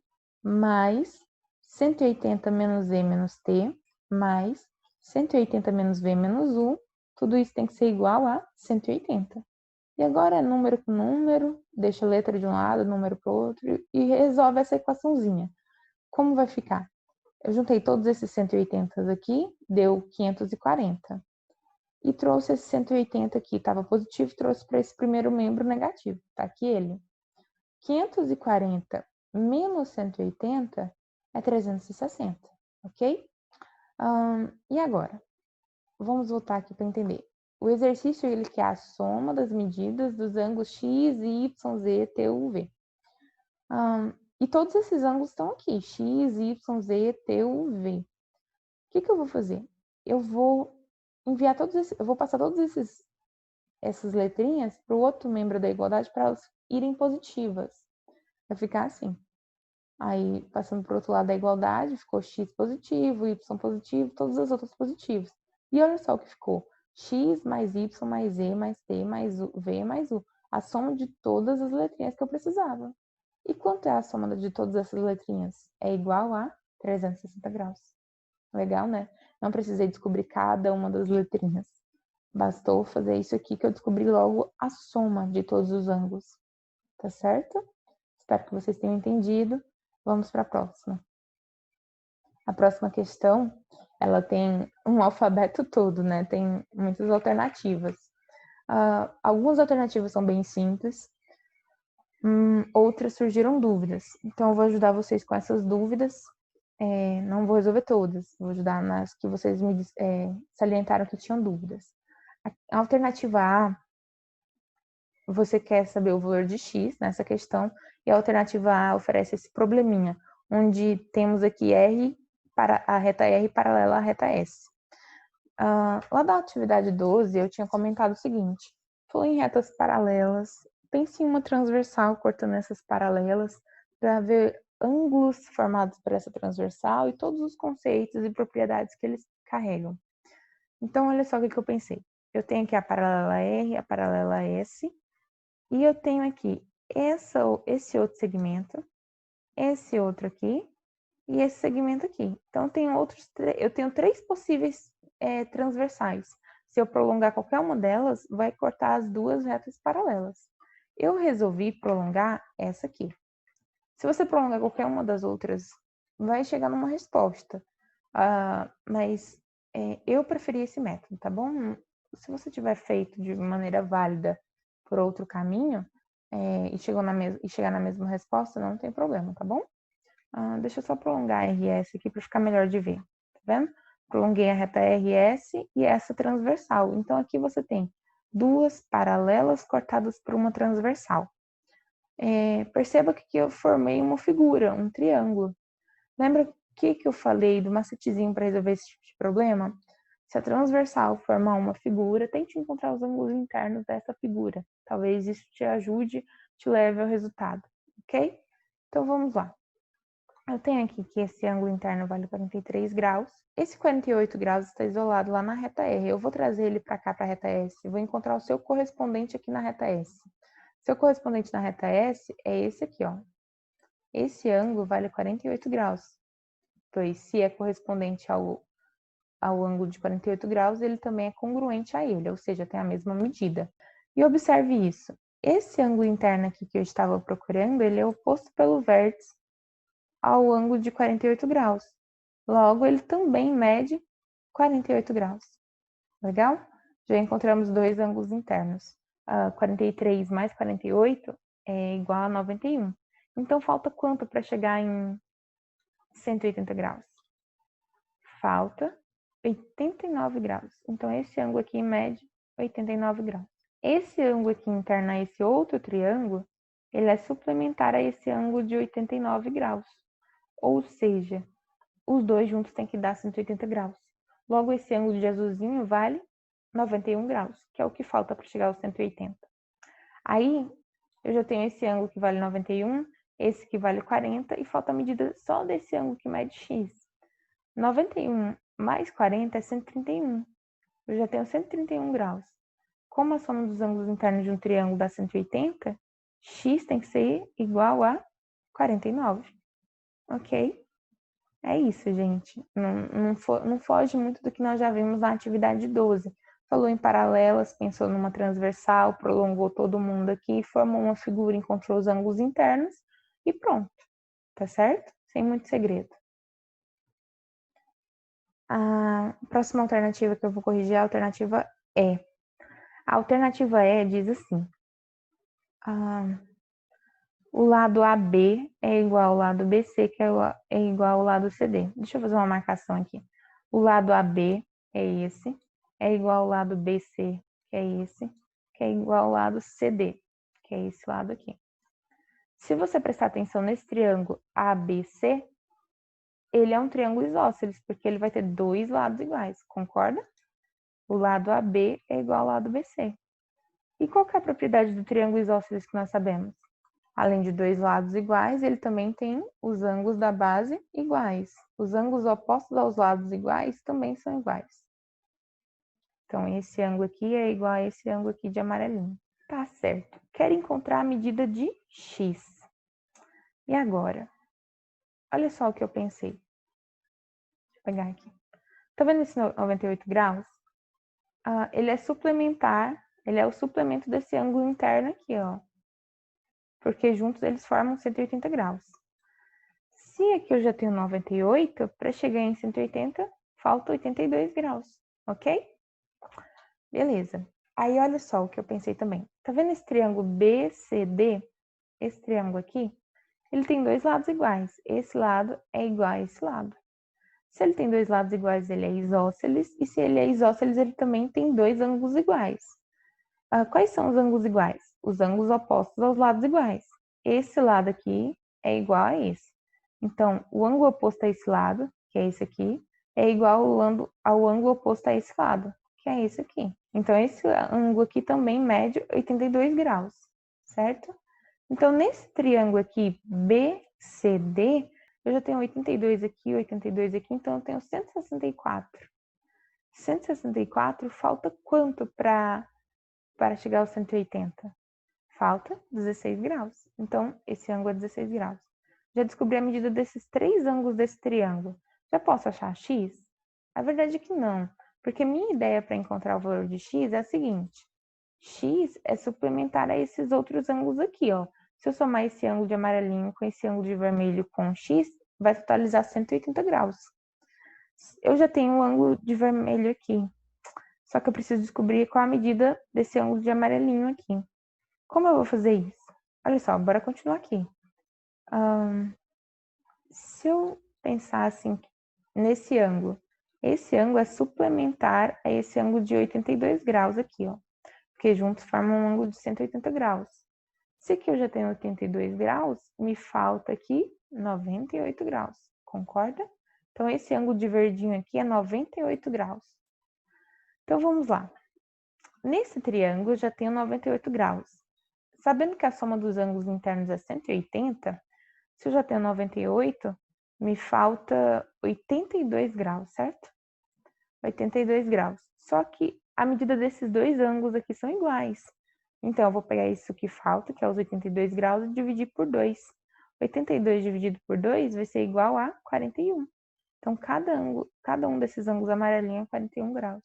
mais 180 menos e menos t, mais 180 menos v menos u, tudo isso tem que ser igual a 180. E agora é número com número, deixa a letra de um lado, número para o outro, e resolve essa equaçãozinha. Como vai ficar? Eu juntei todos esses 180 aqui, deu 540. E trouxe esse 180 aqui, estava positivo, trouxe para esse primeiro membro negativo. Tá aqui ele. 540 menos 180 é 360. ok? E agora? Vamos voltar aqui para entender. O exercício ele quer a soma das medidas dos ângulos x, y, z, t, u, v. E todos esses ângulos estão aqui, x, y, z, t, u, v. O que eu vou fazer? Eu vou enviar eu vou passar essas letrinhas para o outro membro da igualdade para elas irem positivas. Vai ficar assim. Aí, passando para o outro lado da igualdade, ficou x positivo, y positivo, todas as outras positivas. E olha só o que ficou. X mais y mais z mais t mais v mais u. A soma de todas as letrinhas que eu precisava. E quanto é a soma de todas essas letrinhas? É igual a 360 graus. Legal, né? Não precisei descobrir cada uma das letrinhas. Bastou fazer isso aqui que eu descobri logo a soma de todos os ângulos. Tá certo? Espero que vocês tenham entendido. Vamos para a próxima. A próxima questão, ela tem um alfabeto todo, né? Tem muitas alternativas. Algumas alternativas são bem simples, outras surgiram dúvidas. Então, eu vou ajudar vocês com essas dúvidas. Não vou resolver todas, vou ajudar nas que vocês me salientaram que tinham dúvidas. A alternativa A, você quer saber o valor de x nessa questão, e a alternativa A oferece esse probleminha, onde temos aqui a reta R paralela à reta S. Lá da atividade 12, eu tinha comentado o seguinte: falou em retas paralelas, pense em uma transversal cortando essas paralelas para ver ângulos formados por essa transversal e todos os conceitos e propriedades que eles carregam. Então, olha só o que eu pensei. Eu tenho aqui a paralela R, a paralela S, e eu tenho aqui esse outro segmento, esse outro aqui, e esse segmento aqui. Então, eu tenho três possíveis transversais. Se eu prolongar qualquer uma delas, vai cortar as duas retas paralelas. Eu resolvi prolongar essa aqui. Se você prolongar qualquer uma das outras, vai chegar numa resposta. Mas eu preferi esse método, tá bom? Se você tiver feito de maneira válida por outro caminho e chegar na mesma resposta, não tem problema, tá bom? Deixa eu só prolongar a RS aqui para ficar melhor de ver. Tá vendo? Prolonguei a reta RS e essa transversal. Então, aqui você tem duas paralelas cortadas por uma transversal. Perceba que aqui eu formei uma figura, um triângulo. Lembra o que eu falei do macetezinho para resolver esse tipo de problema? Se a transversal formar uma figura, tente encontrar os ângulos internos dessa figura. Talvez isso te ajude, te leve ao resultado, ok? Então, vamos lá. Eu tenho aqui que esse ângulo interno vale 43 graus. Esse 48 graus está isolado lá na reta R. Eu vou trazer ele para cá, para a reta S. Vou encontrar o seu correspondente aqui na reta S. Seu correspondente na reta S é esse aqui, ó. Esse ângulo vale 48 graus. Pois se é correspondente ao ângulo de 48 graus, ele também é congruente a ele, ou seja, tem a mesma medida. E observe isso. Esse ângulo interno aqui que eu estava procurando, ele é oposto pelo vértice ao ângulo de 48 graus. Logo, ele também mede 48 graus. Legal? Já encontramos dois ângulos internos. 43 mais 48 é igual a 91. Então, falta quanto para chegar em 180 graus? Falta 89 graus. Então, esse ângulo aqui mede 89 graus. Esse ângulo aqui interno a esse outro triângulo, ele é suplementar a esse ângulo de 89 graus. Ou seja, os dois juntos têm que dar 180 graus. Logo, esse ângulo de azulzinho vale 91 graus, que é o que falta para chegar aos 180. Aí, eu já tenho esse ângulo que vale 91, esse que vale 40, e falta a medida só desse ângulo que mede x. 91 mais 40 é 131. Eu já tenho 131 graus. Como a soma dos ângulos internos de um triângulo dá 180, x tem que ser igual a 49. Ok? É isso, gente. Não foge muito do que nós já vimos na atividade 12. Falou em paralelas, pensou numa transversal, prolongou todo mundo aqui, formou uma figura, encontrou os ângulos internos e pronto. Tá certo? Sem muito segredo. A próxima alternativa que eu vou corrigir é a alternativa E. A alternativa E diz assim: O lado AB é igual ao lado BC, que é igual ao lado CD. Deixa eu fazer uma marcação aqui. O lado AB é esse, é igual ao lado BC, que é esse, que é igual ao lado CD, que é esse lado aqui. Se você prestar atenção nesse triângulo ABC, ele é um triângulo isósceles, porque ele vai ter dois lados iguais, concorda? O lado AB é igual ao lado BC. E qual que é a propriedade do triângulo isósceles que nós sabemos? Além de dois lados iguais, ele também tem os ângulos da base iguais. Os ângulos opostos aos lados iguais também são iguais. Então, esse ângulo aqui é igual a esse ângulo aqui de amarelinho. Tá certo. Quero encontrar a medida de x. E agora? Olha só o que eu pensei. Deixa eu pegar aqui. Tá vendo esse 98 graus? Ele é suplementar, ele é o suplemento desse ângulo interno aqui, ó. Porque juntos eles formam 180 graus. Se aqui eu já tenho 98, para chegar em 180, falta 82 graus, ok? Beleza. Aí, olha só o que eu pensei também. Tá vendo esse triângulo BCD? Esse triângulo aqui? Ele tem dois lados iguais. Esse lado é igual a esse lado. Se ele tem dois lados iguais, ele é isósceles. E se ele é isósceles, ele também tem dois ângulos iguais. Quais são os ângulos iguais? Os ângulos opostos aos lados iguais. Esse lado aqui é igual a esse. Então, o ângulo oposto a esse lado, que é esse aqui, é igual ao ângulo oposto a esse lado, que é esse aqui. Então, esse ângulo aqui também mede 82 graus, certo? Então, nesse triângulo aqui, BCD, eu já tenho 82 aqui, 82 aqui, então eu tenho 164. 164 falta quanto para chegar aos 180? Falta 16 graus. Então, esse ângulo é 16 graus. Já descobri a medida desses três ângulos desse triângulo. Já posso achar x? A verdade é que não, porque minha ideia para encontrar o valor de x é a seguinte. X é suplementar a esses outros ângulos aqui, ó. Se eu somar esse ângulo de amarelinho com esse ângulo de vermelho com x, vai totalizar 180 graus. Eu já tenho o ângulo de vermelho aqui, só que eu preciso descobrir qual a medida desse ângulo de amarelinho aqui. Como eu vou fazer isso? Olha só, bora continuar aqui. Se eu pensar assim, nesse ângulo, esse ângulo é suplementar a esse ângulo de 82 graus aqui, ó. Porque juntos formam um ângulo de 180 graus. Se aqui eu já tenho 82 graus, me falta aqui 98 graus. Concorda? Então, esse ângulo de verdinho aqui é 98 graus. Então, vamos lá. Nesse triângulo, eu já tenho 98 graus. Sabendo que a soma dos ângulos internos é 180, se eu já tenho 98, me falta 82 graus, certo? 82 graus. Só que a medida desses dois ângulos aqui são iguais. Então, eu vou pegar isso que falta, que é os 82 graus, e dividir por 2. 82 dividido por 2 vai ser igual a 41. Então, cada um desses ângulos amarelinhos é 41 graus.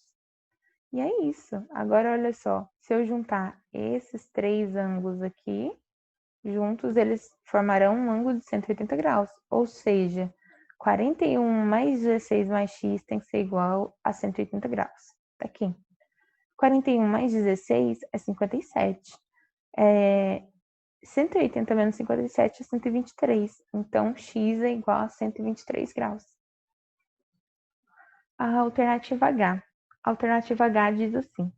E é isso. Agora, olha só. Se eu juntar esses três ângulos aqui, juntos eles formarão um ângulo de 180 graus. Ou seja, 41 mais 16 mais x tem que ser igual a 180 graus. Tá aqui. 41 mais 16 é 57. 180 menos 57 é 123. Então, x é igual a 123 graus. A alternativa H. A alternativa H diz assim,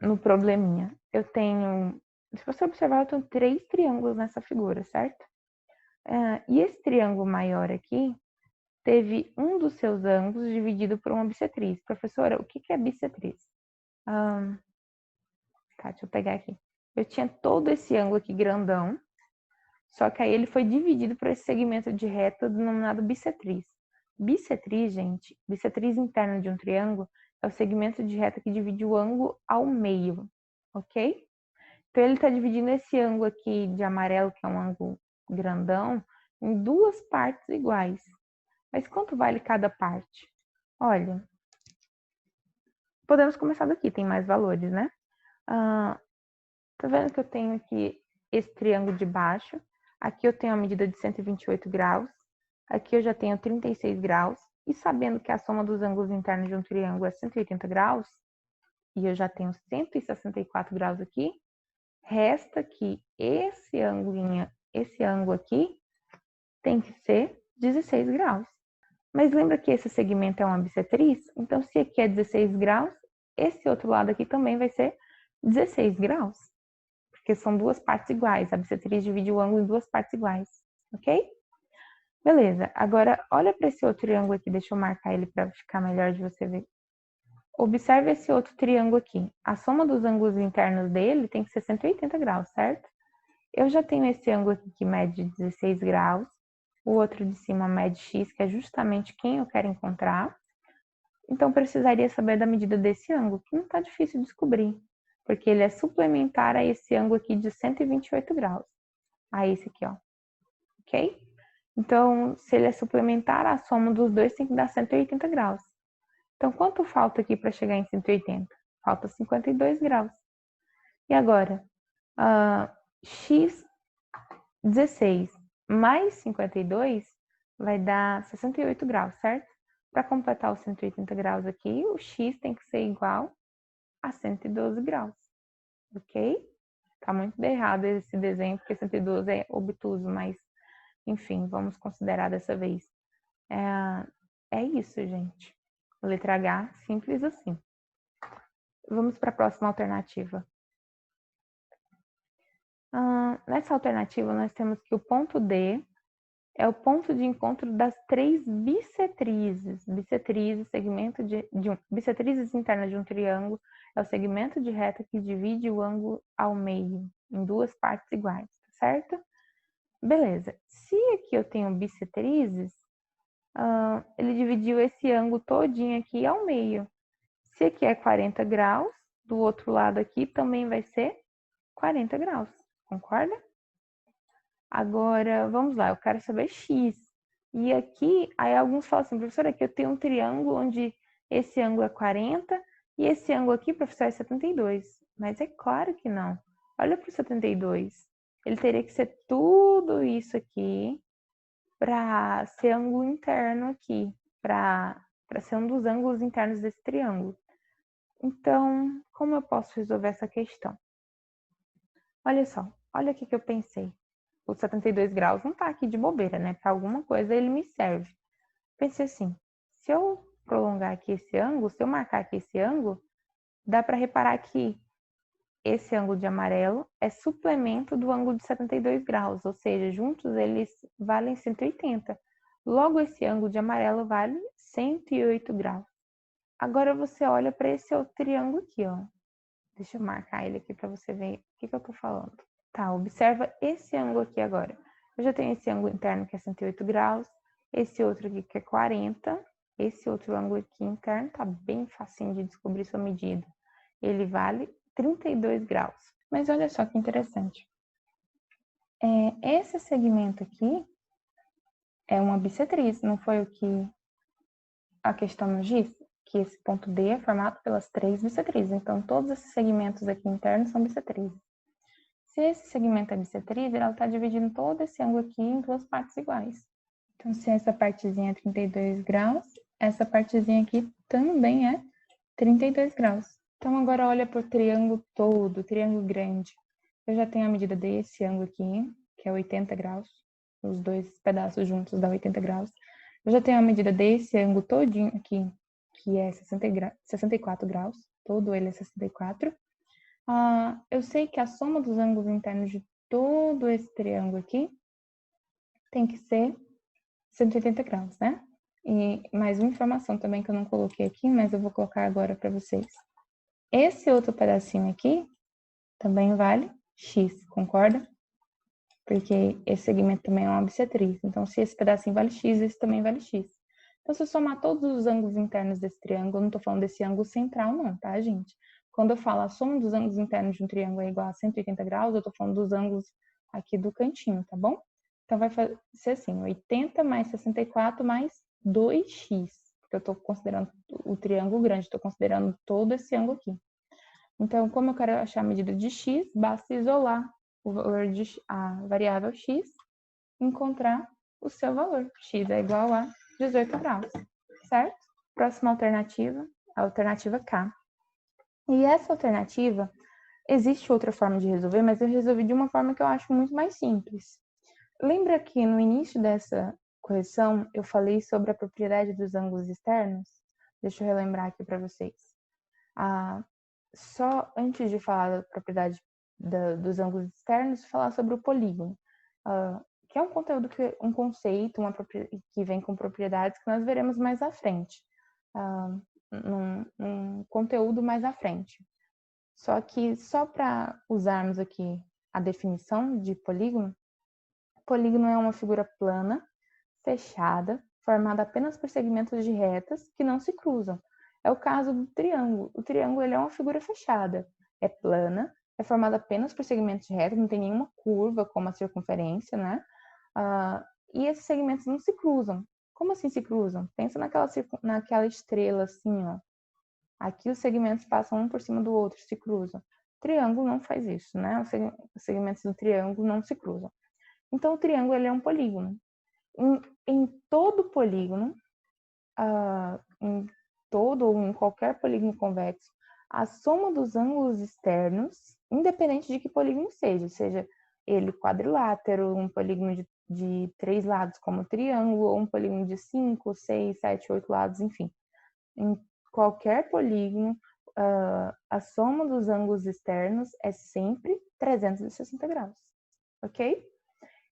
no probleminha, eu tenho, se você observar, eu tenho três triângulos nessa figura, certo? E esse triângulo maior aqui teve um dos seus ângulos dividido por uma bissetriz. Professora, o que é bissetriz? Tá, deixa eu pegar aqui. Eu tinha todo esse ângulo aqui grandão, só que aí ele foi dividido por esse segmento de reta denominado bissetriz. Bissetriz, gente, bissetriz interna de um triângulo é o segmento de reta que divide o ângulo ao meio, ok? Então, ele está dividindo esse ângulo aqui de amarelo, que é um ângulo grandão, em duas partes iguais. Mas quanto vale cada parte? Olha, podemos começar daqui, tem mais valores, né? Tá vendo que eu tenho aqui esse triângulo de baixo? Aqui eu tenho a medida de 128 graus. Aqui eu já tenho 36 graus. E sabendo que a soma dos ângulos internos de um triângulo é 180 graus, e eu já tenho 164 graus aqui, resta que esse ângulo aqui tem que ser 16 graus. Mas lembra que esse segmento é uma bissetriz? Então, se aqui é 16 graus, esse outro lado aqui também vai ser 16 graus. Porque são duas partes iguais. A bissetriz divide o ângulo em duas partes iguais. Ok? Beleza. Agora, olha para esse outro triângulo aqui. Deixa eu marcar ele para ficar melhor de você ver. Observe esse outro triângulo aqui. A soma dos ângulos internos dele tem que ser 180 graus, certo? Eu já tenho esse ângulo aqui que mede 16 graus. O outro de cima mede x, que é justamente quem eu quero encontrar. Então, precisaria saber da medida desse ângulo, que não está difícil de descobrir, porque ele é suplementar a esse ângulo aqui de 128 graus. A esse aqui, ó. Ok? Então, se ele é suplementar, a soma dos dois tem que dar 180 graus. Então, quanto falta aqui para chegar em 180? Falta 52 graus. E agora? X 16 mais 52 vai dar 68 graus, certo? Para completar os 180 graus aqui, o x tem que ser igual a 112 graus, ok? Tá muito errado esse desenho, porque 112 é obtuso, mas, enfim, vamos considerar dessa vez. É isso, gente. Letra H, simples assim. Vamos para a próxima alternativa. Nessa alternativa, nós temos que o ponto D é o ponto de encontro das três bissetrizes. Bissetrizes internas de um triângulo é o segmento de reta que divide o ângulo ao meio, em duas partes iguais, certo? Beleza. Se aqui eu tenho bissetrizes, ele dividiu esse ângulo todinho aqui ao meio. Se aqui é 40 graus, do outro lado aqui também vai ser 40 graus, concorda? Agora, vamos lá, eu quero saber x. E aqui, aí alguns falam assim, professor, aqui eu tenho um triângulo onde esse ângulo é 40 e esse ângulo aqui, professor, é 72. Mas é claro que não. Olha para o 72. Ele teria que ser tudo isso aqui para ser ângulo interno aqui, para ser um dos ângulos internos desse triângulo. Então, como eu posso resolver essa questão? Olha só, olha o que eu pensei. O 72 graus não tá aqui de bobeira, né? Para alguma coisa ele me serve. Pensei assim, se eu prolongar aqui esse ângulo, se eu marcar aqui esse ângulo, dá para reparar que esse ângulo de amarelo é suplemento do ângulo de 72 graus, ou seja, juntos eles valem 180. Logo, esse ângulo de amarelo vale 108 graus. Agora você olha para esse outro triângulo aqui, ó. Deixa eu marcar ele aqui para você ver o que eu tô falando. Tá, observa esse ângulo aqui agora. Eu já tenho esse ângulo interno que é 108 graus, esse outro aqui que é 40, esse outro ângulo aqui interno tá bem facinho de descobrir sua medida. Ele vale 32 graus. Mas olha só que interessante. Esse segmento aqui é uma bissetriz, não foi o que a questão nos diz? Que esse ponto D é formado pelas três bissetrizes. Então, todos esses segmentos aqui internos são bissetrizes. Se esse segmento é bissetriz, ela está dividindo todo esse ângulo aqui em duas partes iguais. Então, se essa partezinha é 32 graus, essa partezinha aqui também é 32 graus. Então, agora olha para o triângulo todo, o triângulo grande. Eu já tenho a medida desse ângulo aqui, que é 80 graus. Os dois pedaços juntos dá 80 graus. Eu já tenho a medida desse ângulo todinho aqui, que é 64 graus. Todo ele é 64. Eu sei que a soma dos ângulos internos de todo esse triângulo aqui tem que ser 180 graus, né? E mais uma informação também que eu não coloquei aqui, mas eu vou colocar agora para vocês. Esse outro pedacinho aqui também vale x, concorda? Porque esse segmento também é uma bissetriz. Então, se esse pedacinho vale x, esse também vale x. Então, se eu somar todos os ângulos internos desse triângulo, eu não estou falando desse ângulo central não, tá, gente? Quando eu falo a soma dos ângulos internos de um triângulo é igual a 180 graus, eu estou falando dos ângulos aqui do cantinho, tá bom? Então, vai ser assim, 80 mais 64 mais 2x. Porque eu estou considerando o triângulo grande, estou considerando todo esse ângulo aqui. Então, como eu quero achar a medida de x, basta isolar o valor a variável x, encontrar o seu valor. X é igual a 18 graus, certo? Próxima alternativa, a alternativa K. E essa alternativa, Existe outra forma de resolver, mas eu resolvi de uma forma que eu acho muito mais simples. Lembra que no início dessa correção eu falei sobre a propriedade dos ângulos externos? Deixa eu relembrar aqui para vocês. Só antes de falar da propriedade dos ângulos externos, falar sobre o polígono, que é um conteúdo, um conceito, que vem com propriedades que nós veremos mais à frente, num conteúdo mais à frente. Só que só para usarmos aqui a definição de polígono, polígono é uma figura plana, fechada, formada apenas por segmentos de retas que não se cruzam. É o caso do triângulo. O triângulo ele é uma figura fechada, é plana, é formada apenas por segmentos de retas, não tem nenhuma curva como a circunferência, né? E esses segmentos não se cruzam. Como assim se cruzam? Pensa naquela estrela assim, ó. Aqui os segmentos passam um por cima do outro, se cruzam. O triângulo não faz isso, né? Os segmentos do triângulo não se cruzam. Então, o triângulo ele é um polígono. Em todo polígono, em todo ou em qualquer polígono convexo, a soma dos ângulos externos, independente de que polígono seja ele quadrilátero, um polígono de 3 lados como triângulo, ou um polígono de 5, 6, 7, 8 lados, enfim. Em qualquer polígono, a soma dos ângulos externos é sempre 360 graus, ok?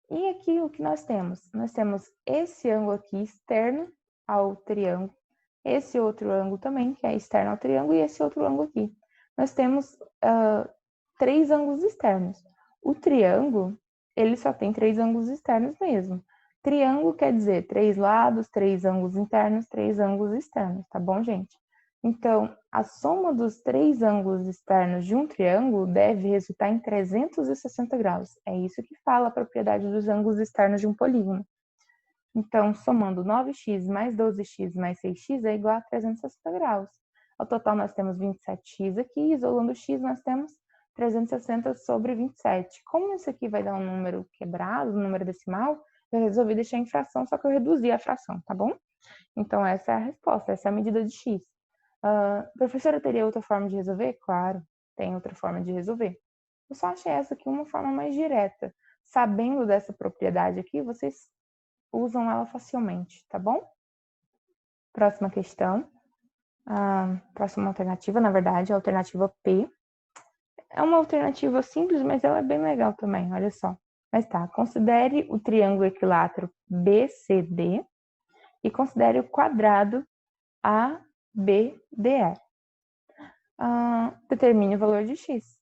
E aqui o que nós temos? Nós temos esse ângulo aqui externo ao triângulo, esse outro ângulo também, que é externo ao triângulo, e esse outro ângulo aqui. Nós temos 3 ângulos externos. O triângulo, ele só tem 3 ângulos externos mesmo. Triângulo quer dizer 3 lados, 3 ângulos internos, 3 ângulos externos, tá bom, gente? Então, a soma dos 3 ângulos externos de um triângulo deve resultar em 360 graus. É isso que fala a propriedade dos ângulos externos de um polígono. Então, somando 9x mais 12x mais 6x é igual a 360 graus. Ao total, nós temos 27x aqui, isolando o x, nós temos 360 sobre 27. Como isso aqui vai dar um número quebrado, um número decimal, eu resolvi deixar em fração, só que eu reduzi a fração, tá bom? Então, essa é a resposta, essa é a medida de x. Professora, teria outra forma de resolver? Claro, tem outra forma de resolver. Eu só achei essa aqui uma forma mais direta. Sabendo dessa propriedade aqui, vocês usam ela facilmente, tá bom? Próxima questão. Próxima alternativa, na verdade, a alternativa P. É uma alternativa simples, mas ela é bem legal também, olha só. Mas tá, considere o triângulo equilátero BCD e considere o quadrado ABDE. Determine o valor de x.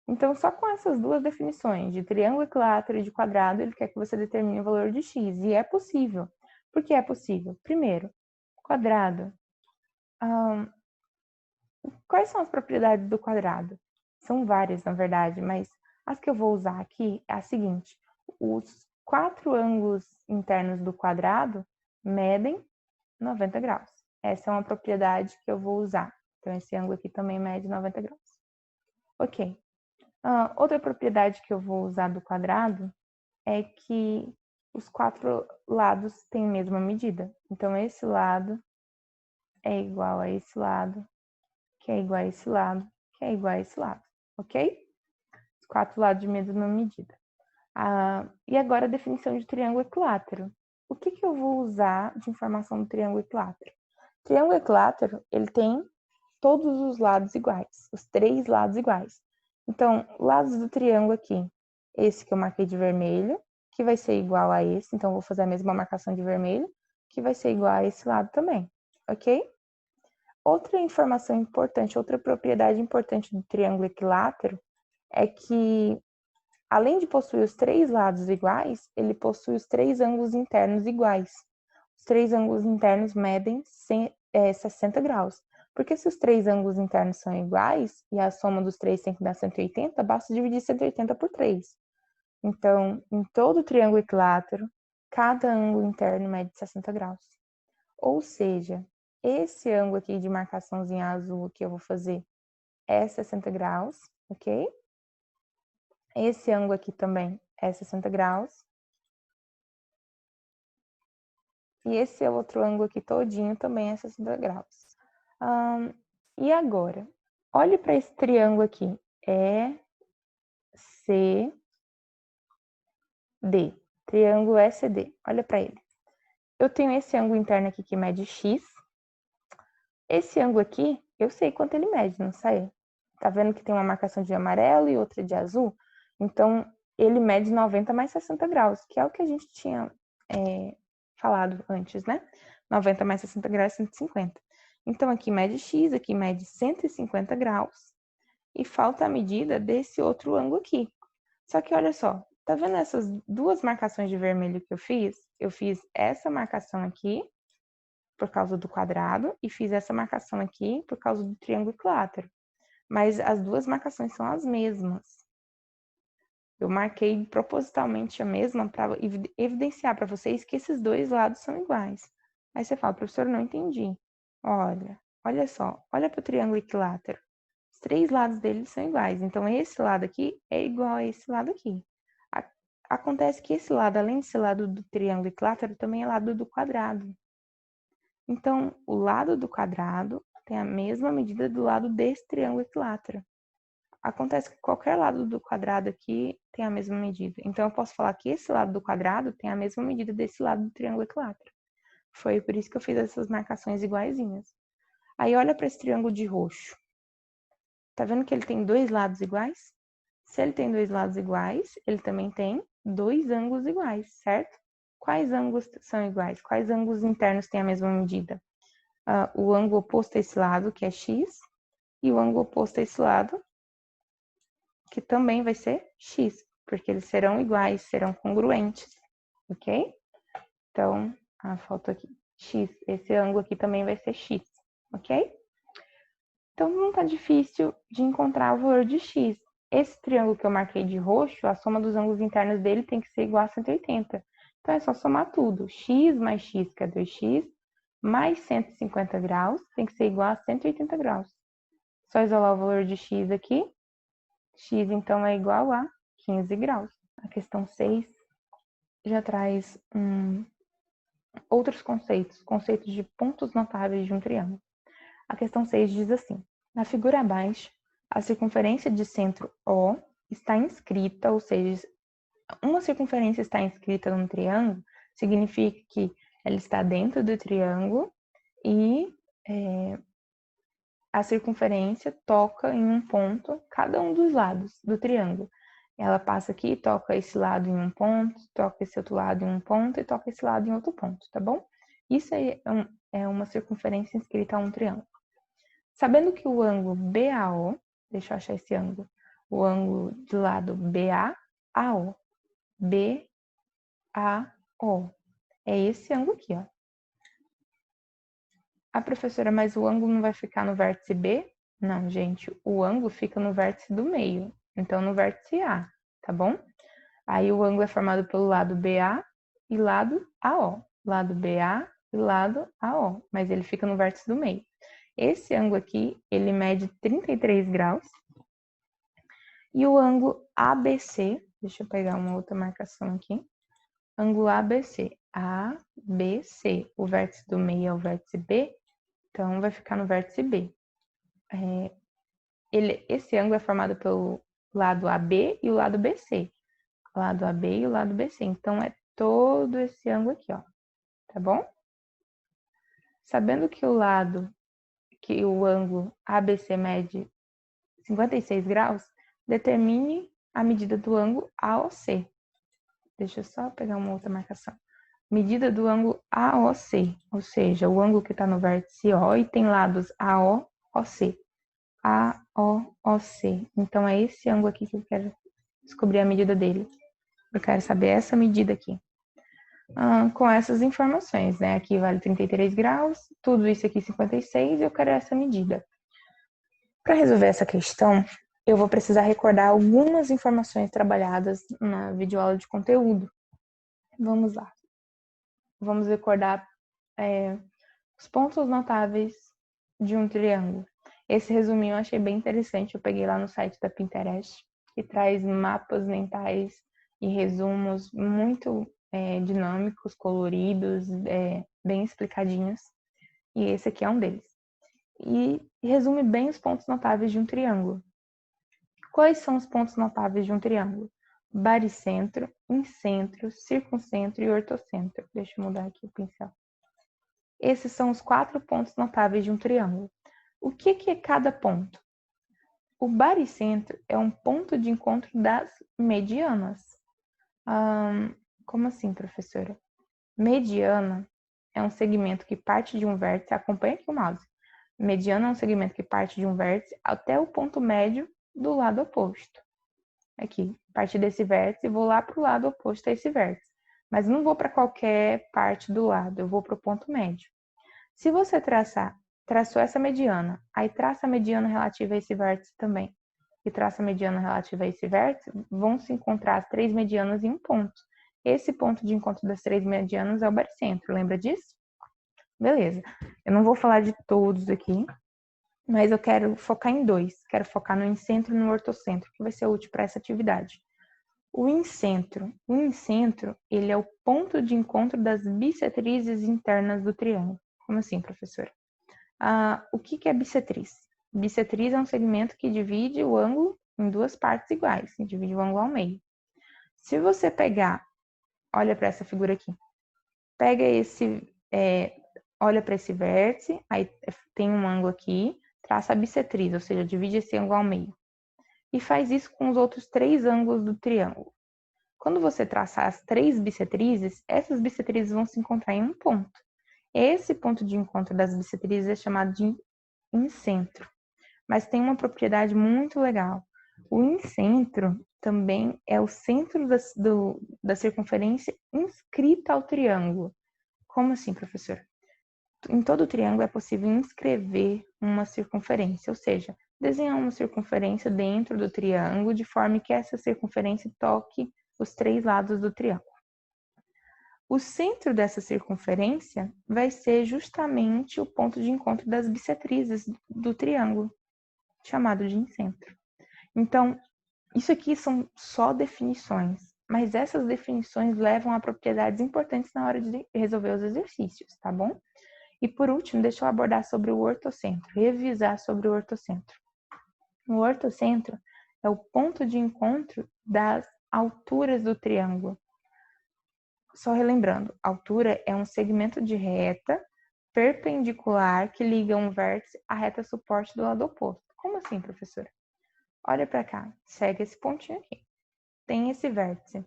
Então, só com essas duas definições, de triângulo equilátero e de quadrado, ele quer que você determine o valor de x. E é possível. Por que é possível? Primeiro, quadrado. Quais são as propriedades do quadrado? São várias, na verdade, mas as que eu vou usar aqui é a seguinte. Os 4 ângulos internos do quadrado medem 90 graus. Essa é uma propriedade que eu vou usar. Então, esse ângulo aqui também mede 90 graus. Ok. Outra propriedade que eu vou usar do quadrado é que os 4 lados têm a mesma medida. Então, esse lado é igual a esse lado, que é igual a esse lado, que é igual a esse lado, ok? Os 4 lados de mesma medida. E agora a definição de triângulo equilátero. O que eu vou usar de informação do triângulo equilátero? O triângulo equilátero, ele tem todos os lados iguais, os 3 lados iguais. Então, lados do triângulo aqui, esse que eu marquei de vermelho, que vai ser igual a esse, então vou fazer a mesma marcação de vermelho, que vai ser igual a esse lado também, ok? Outra informação importante, outra propriedade importante do triângulo equilátero é que, além de possuir os 3 lados iguais, ele possui os 3 ângulos internos iguais. Os 3 ângulos internos medem 60 graus. Porque se os 3 ângulos internos são iguais, e a soma dos 3 tem que dar 180, basta dividir 180 por 3. Então, em todo o triângulo equilátero, cada ângulo interno mede 60 graus. Ou seja, esse ângulo aqui de marcaçãozinha azul que eu vou fazer é 60 graus, ok? Esse ângulo aqui também é 60 graus. E esse outro ângulo aqui todinho também é 60 graus. E agora? Olhe para esse triângulo aqui. Triângulo ECD. Olha para ele. Eu tenho esse ângulo interno aqui que mede x. Esse ângulo aqui, eu sei quanto ele mede, não sei? Tá vendo que tem uma marcação de amarelo e outra de azul? Então, ele mede 90 mais 60 graus, que é o que a gente tinha falado antes, né? 90 mais 60 graus é 150. Então, aqui mede x, aqui mede 150 graus. E falta a medida desse outro ângulo aqui. Só que olha só, tá vendo essas duas marcações de vermelho que eu fiz? Eu fiz essa marcação aqui, por causa do quadrado, e fiz essa marcação aqui por causa do triângulo equilátero. Mas as duas marcações são as mesmas. Eu marquei propositalmente a mesma para evidenciar para vocês que esses dois lados são iguais. Aí você fala, professor, não entendi. Olha só, olha para o triângulo equilátero. Os três lados dele são iguais. Então, esse lado aqui é igual a esse lado aqui. Acontece que esse lado, além de ser lado do triângulo equilátero, também é lado do quadrado. Então, o lado do quadrado tem a mesma medida do lado desse triângulo equilátero. Acontece que qualquer lado do quadrado aqui tem a mesma medida. Então, eu posso falar que esse lado do quadrado tem a mesma medida desse lado do triângulo equilátero. Foi por isso que eu fiz essas marcações iguaizinhas. Aí, olha para esse triângulo de roxo. Tá vendo que ele tem dois lados iguais? Se ele tem dois lados iguais, ele também tem dois ângulos iguais, certo? Quais ângulos são iguais? Quais ângulos internos têm a mesma medida? O ângulo oposto a esse lado, que é x, e o ângulo oposto a esse lado, que também vai ser x, porque eles serão iguais, serão congruentes, ok? Então, falta aqui x. Esse ângulo aqui também vai ser x, ok? Então, não tá difícil de encontrar o valor de x. Esse triângulo que eu marquei de roxo, a soma dos ângulos internos dele tem que ser igual a 180. Então, é só somar tudo. X mais x, que é 2x, mais 150 graus, tem que ser igual a 180 graus. Só isolar o valor de x aqui. X, então, é igual a 15 graus. A questão 6 já traz outros conceitos de pontos notáveis de um triângulo. A questão 6 diz assim: na figura abaixo, a circunferência de centro O está inscrita, ou seja, uma circunferência está inscrita num triângulo, significa que ela está dentro do triângulo e a circunferência toca em um ponto, cada um dos lados do triângulo. Ela passa aqui, toca esse lado em um ponto, toca esse outro lado em um ponto e toca esse lado em outro ponto, tá bom? Isso aí é uma circunferência inscrita a um triângulo. Sabendo que o ângulo BAO, deixa eu achar esse ângulo, o ângulo do lado BAO, BAO, é esse ângulo aqui, ó. Professora, mas o ângulo não vai ficar no vértice B? Não, gente, o ângulo fica no vértice do meio, então no vértice A, tá bom? Aí o ângulo é formado pelo lado BA e lado AO, lado BA e lado AO, mas ele fica no vértice do meio. Esse ângulo aqui, ele mede 33 graus. E o ângulo ABC, deixa eu pegar uma outra marcação aqui. Ângulo ABC, ABC, o vértice do meio é o vértice B, então vai ficar no vértice B. Esse ângulo é formado pelo lado AB e o lado BC. O lado AB e o lado BC. Então, é todo esse ângulo aqui, ó. Tá bom? Sabendo que o ângulo ABC mede 56 graus, determine a medida do ângulo AOC. Deixa eu só pegar uma outra marcação. Medida do ângulo AOC, ou seja, o ângulo que está no vértice O e tem lados AO, OC. AOC. Então, é esse ângulo aqui que eu quero descobrir a medida dele. Eu quero saber essa medida aqui. Com essas informações, né? Aqui vale 33 graus, tudo isso aqui 56 e eu quero essa medida. Para resolver essa questão, eu vou precisar recordar algumas informações trabalhadas na videoaula de conteúdo. Vamos lá. Vamos recordar os pontos notáveis de um triângulo. Esse resuminho eu achei bem interessante, eu peguei lá no site da Pinterest, que traz mapas mentais e resumos muito dinâmicos, coloridos, bem explicadinhos. E esse aqui é um deles. E resume bem os pontos notáveis de um triângulo. Quais são os pontos notáveis de um triângulo? Baricentro, incentro, circuncentro e ortocentro. Deixa eu mudar aqui o pincel. Esses são os 4 pontos notáveis de um triângulo. O que é cada ponto? O baricentro é um ponto de encontro das medianas. Como assim, professora? Mediana é um segmento que parte de um vértice, acompanha aqui o mouse. Mediana é um segmento que parte de um vértice até o ponto médio do lado oposto. Aqui, a partir desse vértice, vou lá para o lado oposto a esse vértice. Mas não vou para qualquer parte do lado, eu vou para o ponto médio. Se você traçou essa mediana, aí traça a mediana relativa a esse vértice também, e traça a mediana relativa a esse vértice, vão se encontrar as 3 medianas em um ponto. Esse ponto de encontro das 3 medianas é o baricentro, lembra disso? Beleza. Eu não vou falar de todos aqui, mas eu quero focar em 2. Quero focar no incentro e no ortocentro, que vai ser útil para essa atividade. O incentro, ele é o ponto de encontro das bissetrizes internas do triângulo. Como assim, professora? O que é bissetriz? Bissetriz é um segmento que divide o ângulo em 2 partes iguais, divide o ângulo ao meio. Se você pegar, olha para essa figura aqui, pega olha para esse vértice, aí tem um ângulo aqui, traça a bissetriz, ou seja, divide esse ângulo ao meio. E faz isso com os outros 3 ângulos do triângulo. Quando você traçar as 3 bissetrizes, essas bissetrizes vão se encontrar em um ponto. Esse ponto de encontro das bissetrizes é chamado de incentro. Mas tem uma propriedade muito legal. O incentro também é o centro da circunferência inscrita ao triângulo. Como assim, professor? Em todo triângulo é possível inscrever uma circunferência, ou seja, desenhar uma circunferência dentro do triângulo de forma que essa circunferência toque os 3 lados do triângulo. O centro dessa circunferência vai ser justamente o ponto de encontro das bissetrizes do triângulo, chamado de incentro. Então, isso aqui são só definições, mas essas definições levam a propriedades importantes na hora de resolver os exercícios, tá bom? E por último, deixa eu abordar sobre o ortocentro, revisar sobre o ortocentro. O ortocentro é o ponto de encontro das alturas do triângulo. Só relembrando, altura é um segmento de reta perpendicular que liga um vértice à reta suporte do lado oposto. Como assim, professora? Olha para cá, segue esse pontinho aqui. Tem esse vértice.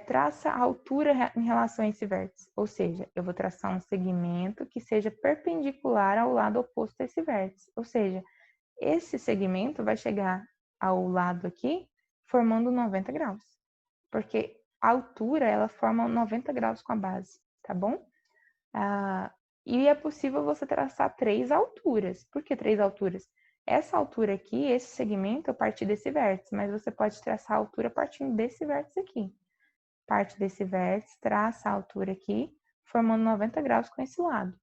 Traça a altura em relação a esse vértice. Ou seja, eu vou traçar um segmento que seja perpendicular ao lado oposto a esse vértice. Ou seja, esse segmento vai chegar ao lado aqui formando 90 graus. Porque a altura, ela forma 90 graus com a base, tá bom? E é possível você traçar 3 alturas. Por que 3 alturas? Essa altura aqui, esse segmento, a partir desse vértice, mas você pode traçar a altura partindo desse vértice aqui. Parte desse vértice, traça a altura aqui, formando 90 graus com esse lado.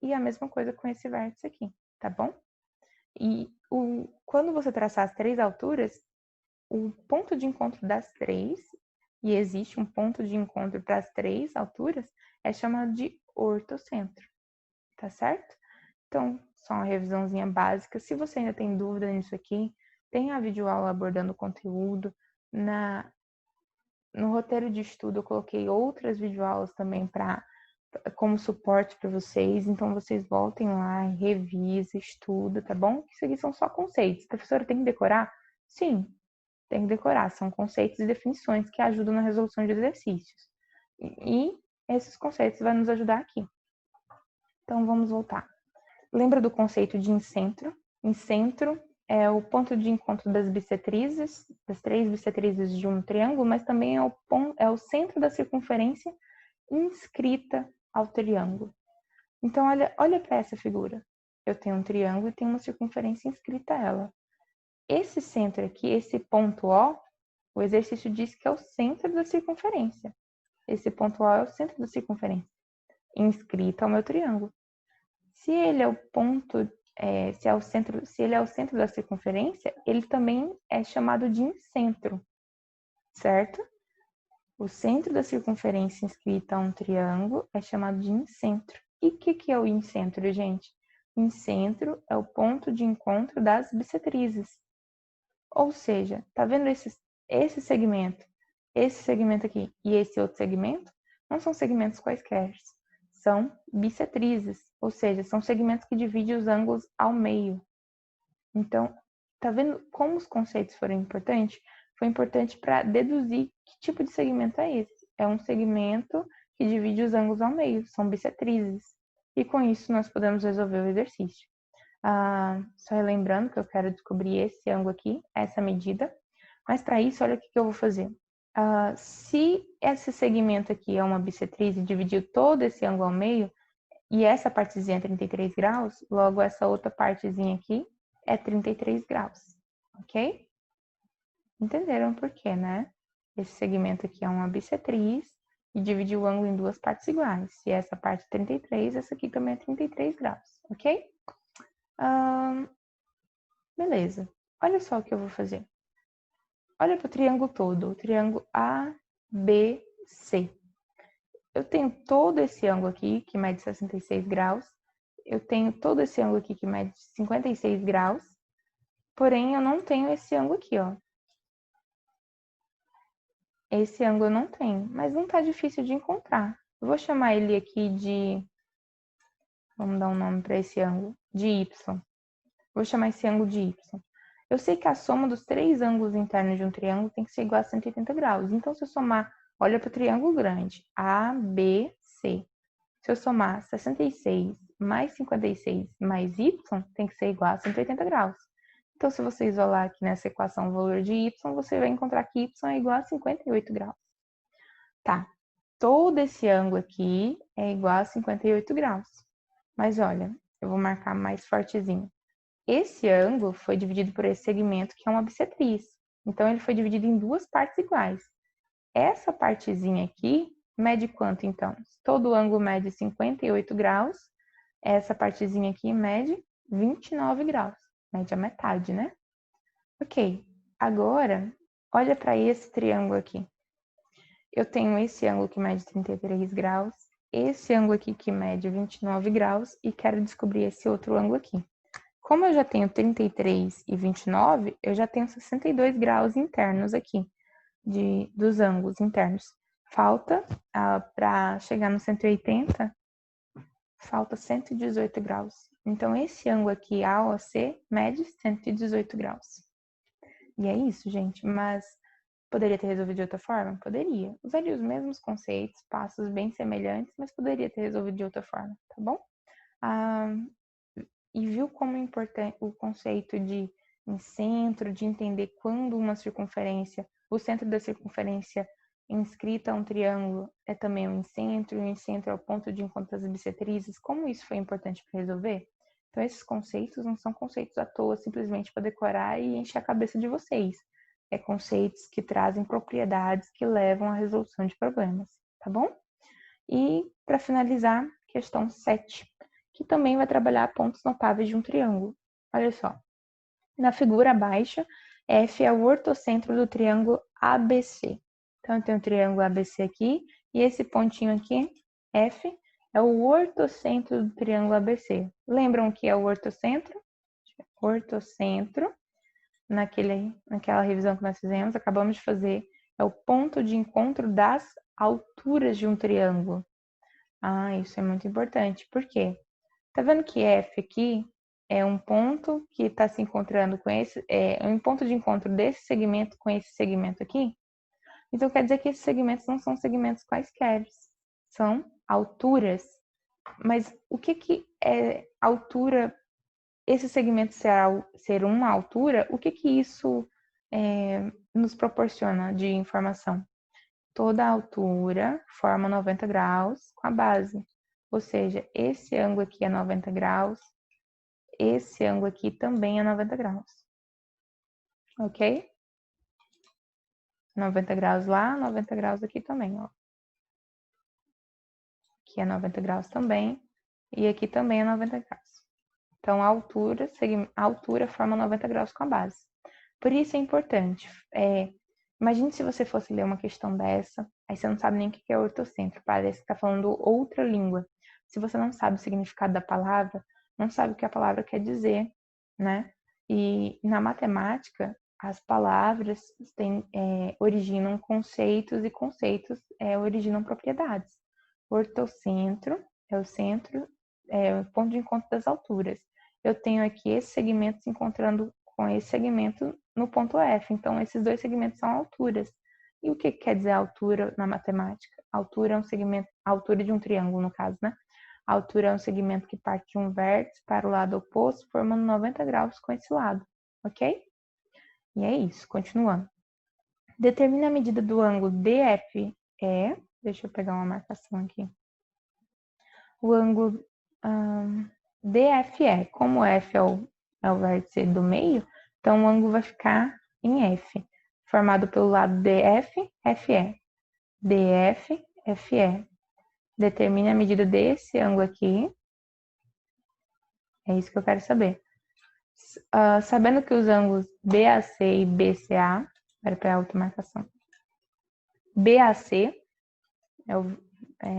E a mesma coisa com esse vértice aqui, tá bom? E quando você traçar as 3 alturas, o ponto de encontro das 3, e existe um ponto de encontro para as 3 alturas, é chamado de ortocentro, tá certo? Então, só uma revisãozinha básica. Se você ainda tem dúvida nisso aqui, tem a videoaula abordando o conteúdo. No roteiro de estudo, eu coloquei outras videoaulas também como suporte para vocês. Então, vocês voltem lá, revisa, estuda, tá bom? Isso aqui são só conceitos. Professora, tem que decorar? Sim, tem que decorar. São conceitos e definições que ajudam na resolução de exercícios. E esses conceitos vão nos ajudar aqui. Então, vamos voltar. Lembra do conceito de incentro? Incentro é o ponto de encontro das bissetrizes, das 3 bissetrizes de um triângulo, mas também é o centro da circunferência inscrita ao triângulo. Então, olha para essa figura. Eu tenho um triângulo e tenho uma circunferência inscrita a ela. Esse centro aqui, esse ponto O, o exercício diz que é o centro da circunferência. Esse ponto O é o centro da circunferência, inscrita ao meu triângulo. Se ele é o ponto, se ele é o centro da circunferência, ele também é chamado de incentro, certo? O centro da circunferência inscrita a um triângulo é chamado de incentro. E o que é o incentro, gente? O incentro é o ponto de encontro das bissetrizes. Ou seja, tá vendo esse segmento aqui e esse outro segmento? Não são segmentos quaisquer, são bissetrizes, ou seja, são segmentos que dividem os ângulos ao meio. Então, tá vendo como os conceitos foram importantes? Foi importante para deduzir que tipo de segmento é esse. É um segmento que divide os ângulos ao meio, são bissetrizes. E com isso nós podemos resolver o exercício. Só relembrando que eu quero descobrir esse ângulo aqui, essa medida. Mas para isso, olha o que eu vou fazer. Se esse segmento aqui é uma bissetriz e dividiu todo esse ângulo ao meio, e essa partezinha é 33 graus, logo essa outra partezinha aqui é 33 graus, ok? Entenderam por quê, né? Esse segmento aqui é uma bissetriz e dividiu o ângulo em duas partes iguais. Se essa parte é 33, essa aqui também é 33 graus, ok? Beleza. Olha só o que eu vou fazer. Olha para o triângulo todo, o triângulo ABC. Eu tenho todo esse ângulo aqui, que mede 66 graus. Eu tenho todo esse ângulo aqui, que mede 56 graus. Porém, eu não tenho esse ângulo aqui, ó. Esse ângulo eu não tenho, mas não tá difícil de encontrar. Eu vou chamar ele aqui de... Vamos dar um nome para esse ângulo, de Y. Vou chamar esse ângulo de Y. Eu sei que a soma dos três ângulos internos de um triângulo tem que ser igual a 180 graus. Então, se eu somar, olha para o triângulo grande, ABC. Se eu somar 66 mais 56 mais Y, tem que ser igual a 180 graus. Então, se você isolar aqui nessa equação o valor de Y, você vai encontrar que Y é igual a 58 graus. Tá, todo esse ângulo aqui é igual a 58 graus. Mas olha, eu vou marcar mais fortezinho. Esse ângulo foi dividido por esse segmento, que é uma bissetriz. Então, ele foi dividido em duas partes iguais. Essa partezinha aqui mede quanto, então? Todo ângulo mede 58 graus. Essa partezinha aqui mede 29 graus. Mede a metade, né? Ok. Agora, olha para esse triângulo aqui. Eu tenho esse ângulo que mede 33 graus, esse ângulo aqui que mede 29 graus e quero descobrir esse outro ângulo aqui. Como eu já tenho 33 e 29, eu já tenho 62 graus internos aqui, dos ângulos internos. Falta, para chegar no 180, falta 118 graus. Então, esse ângulo aqui, AOC, mede 118 graus. E é isso, gente. Mas poderia ter resolvido de outra forma? Poderia. Usaria os mesmos conceitos, passos bem semelhantes, mas poderia ter resolvido de outra forma, tá bom? E viu como é importante o conceito de em centro, de entender quando uma circunferência, o centro da circunferência inscrita a um triângulo é também o incentro, e o incentro é o ponto de encontro das bissetrizes, como isso foi importante para resolver? Então, esses conceitos não são conceitos à toa, simplesmente para decorar e encher a cabeça de vocês. É conceitos que trazem propriedades que levam à resolução de problemas, tá bom? E, para finalizar, questão 7, que também vai trabalhar pontos notáveis de um triângulo. Olha só, na figura abaixo, F é o ortocentro do triângulo ABC. Então, eu tenho o triângulo ABC aqui, e esse pontinho aqui, F, é o ortocentro do triângulo ABC. Lembram o que é o ortocentro? Ortocentro, naquela revisão que nós fizemos, acabamos de fazer, é o ponto de encontro das alturas de um triângulo. Isso é muito importante. Por quê? Tá vendo que F aqui é um ponto que está se encontrando com um ponto de encontro desse segmento com esse segmento aqui? Então, quer dizer que esses segmentos não são segmentos quaisquer, são alturas. Mas o que é altura, esse segmento ser uma altura, o que isso nos proporciona de informação? Toda altura forma 90 graus com a base. Ou seja, esse ângulo aqui é 90 graus, esse ângulo aqui também é 90 graus. Ok? 90 graus lá, 90 graus aqui também, ó. Aqui é 90 graus também, e aqui também é 90 graus. Então, a altura forma 90 graus com a base. Por isso é importante. Imagine se você fosse ler uma questão dessa, aí você não sabe nem o que é ortocentro, parece que está falando outra língua. Se você não sabe o significado da palavra, não sabe o que a palavra quer dizer, né? E na matemática, as palavras originam conceitos e conceitos originam propriedades. Ortocentro é o centro, o ponto de encontro das alturas. Eu tenho aqui esse segmento se encontrando com esse segmento no ponto F. Então, esses dois segmentos são alturas. E o que quer dizer altura na matemática? Altura é um segmento, a altura de um triângulo, no caso, né? A altura é um segmento que parte de um vértice para o lado oposto, formando 90 graus com esse lado, ok? E é isso, continuando. Determina a medida do ângulo DFE. Deixa eu pegar uma marcação aqui. O ângulo DFE, como F é o vértice do meio, então o ângulo vai ficar em F, formado pelo lado DF, FE. DF, FE. Determine a medida desse ângulo aqui. É isso que eu quero saber. Sabendo que os ângulos BAC e BCA, para a outra marcação. BAC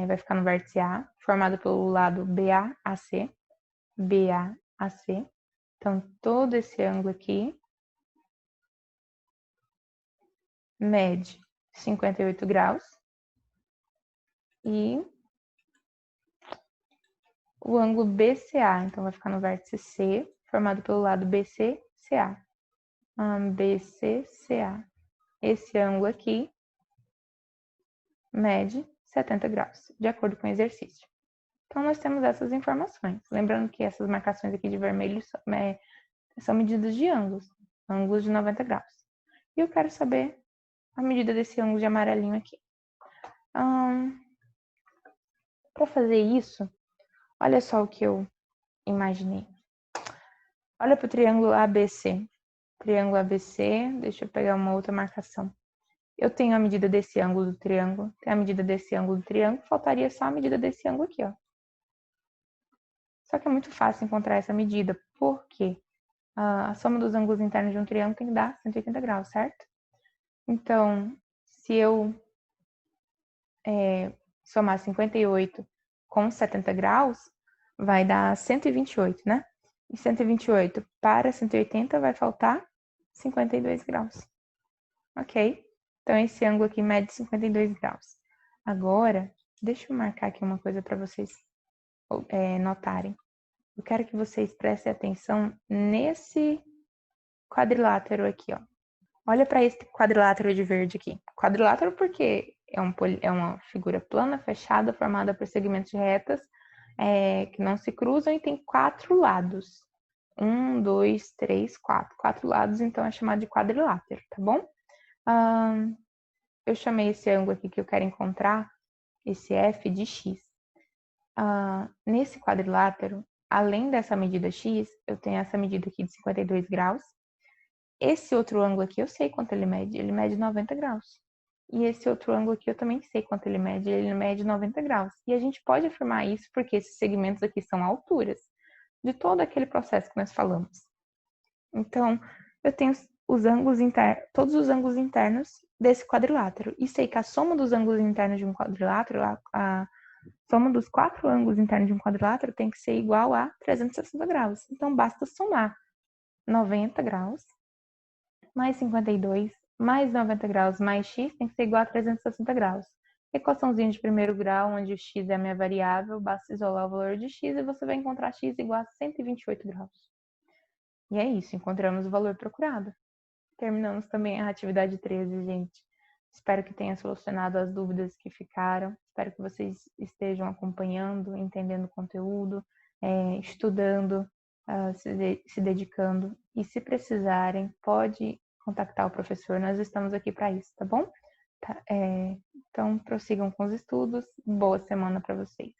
vai ficar no vértice A, formado pelo lado BAC. BAC. Então, todo esse ângulo aqui mede 58 graus. E o ângulo BCA, então vai ficar no vértice C, formado pelo lado BCCA. BCCA. Esse ângulo aqui mede 70 graus, de acordo com o exercício. Então, nós temos essas informações. Lembrando que essas marcações aqui de vermelho são medidas de ângulos de 90 graus. E eu quero saber a medida desse ângulo de amarelinho aqui. Para fazer isso, olha só o que eu imaginei. Olha para o triângulo ABC. Triângulo ABC, deixa eu pegar uma outra marcação. Eu tenho a medida desse ângulo do triângulo, tenho a medida desse ângulo do triângulo, faltaria só a medida desse ângulo aqui, ó. Só que é muito fácil encontrar essa medida, porque a soma dos ângulos internos de um triângulo tem que dar 180 graus, certo? Então, se eu somar 58 com 70 graus, vai dar 128, né? E 128 para 180 vai faltar 52 graus. Ok? Então, esse ângulo aqui mede 52 graus. Agora, deixa eu marcar aqui uma coisa para vocês notarem. Eu quero que vocês prestem atenção nesse quadrilátero aqui, ó. Olha para esse quadrilátero de verde aqui. Quadrilátero porque é uma figura plana, fechada, formada por segmentos de retas que não se cruzam e tem 4 lados. 1, 2, 3, 4. 4 lados, então é chamado de quadrilátero, tá bom? Eu chamei esse ângulo aqui que eu quero encontrar, esse F, de X. Nesse quadrilátero, além dessa medida X, eu tenho essa medida aqui de 52 graus. Esse outro ângulo aqui, eu sei quanto ele mede 90 graus. E esse outro ângulo aqui, eu também sei quanto ele mede 90 graus. E a gente pode afirmar isso porque esses segmentos aqui são alturas de todo aquele processo que nós falamos. Então, eu tenho todos os ângulos internos desse quadrilátero. E sei que a soma dos ângulos internos de um quadrilátero, a soma dos 4 ângulos internos de um quadrilátero tem que ser igual a 360 graus. Então, basta somar 90 graus mais 52 mais 90 graus mais x tem que ser igual a 360 graus. Equaçãozinha de primeiro grau, onde o x é a minha variável, basta isolar o valor de x e você vai encontrar x igual a 128 graus. E é isso, encontramos o valor procurado. Terminamos também a atividade 13, gente. Espero que tenha solucionado as dúvidas que ficaram. Espero que vocês estejam acompanhando, entendendo o conteúdo, estudando, se dedicando. E se precisarem, pode contactar o professor. Nós estamos aqui para isso, tá bom? Então, prossigam com os estudos. Boa semana para vocês.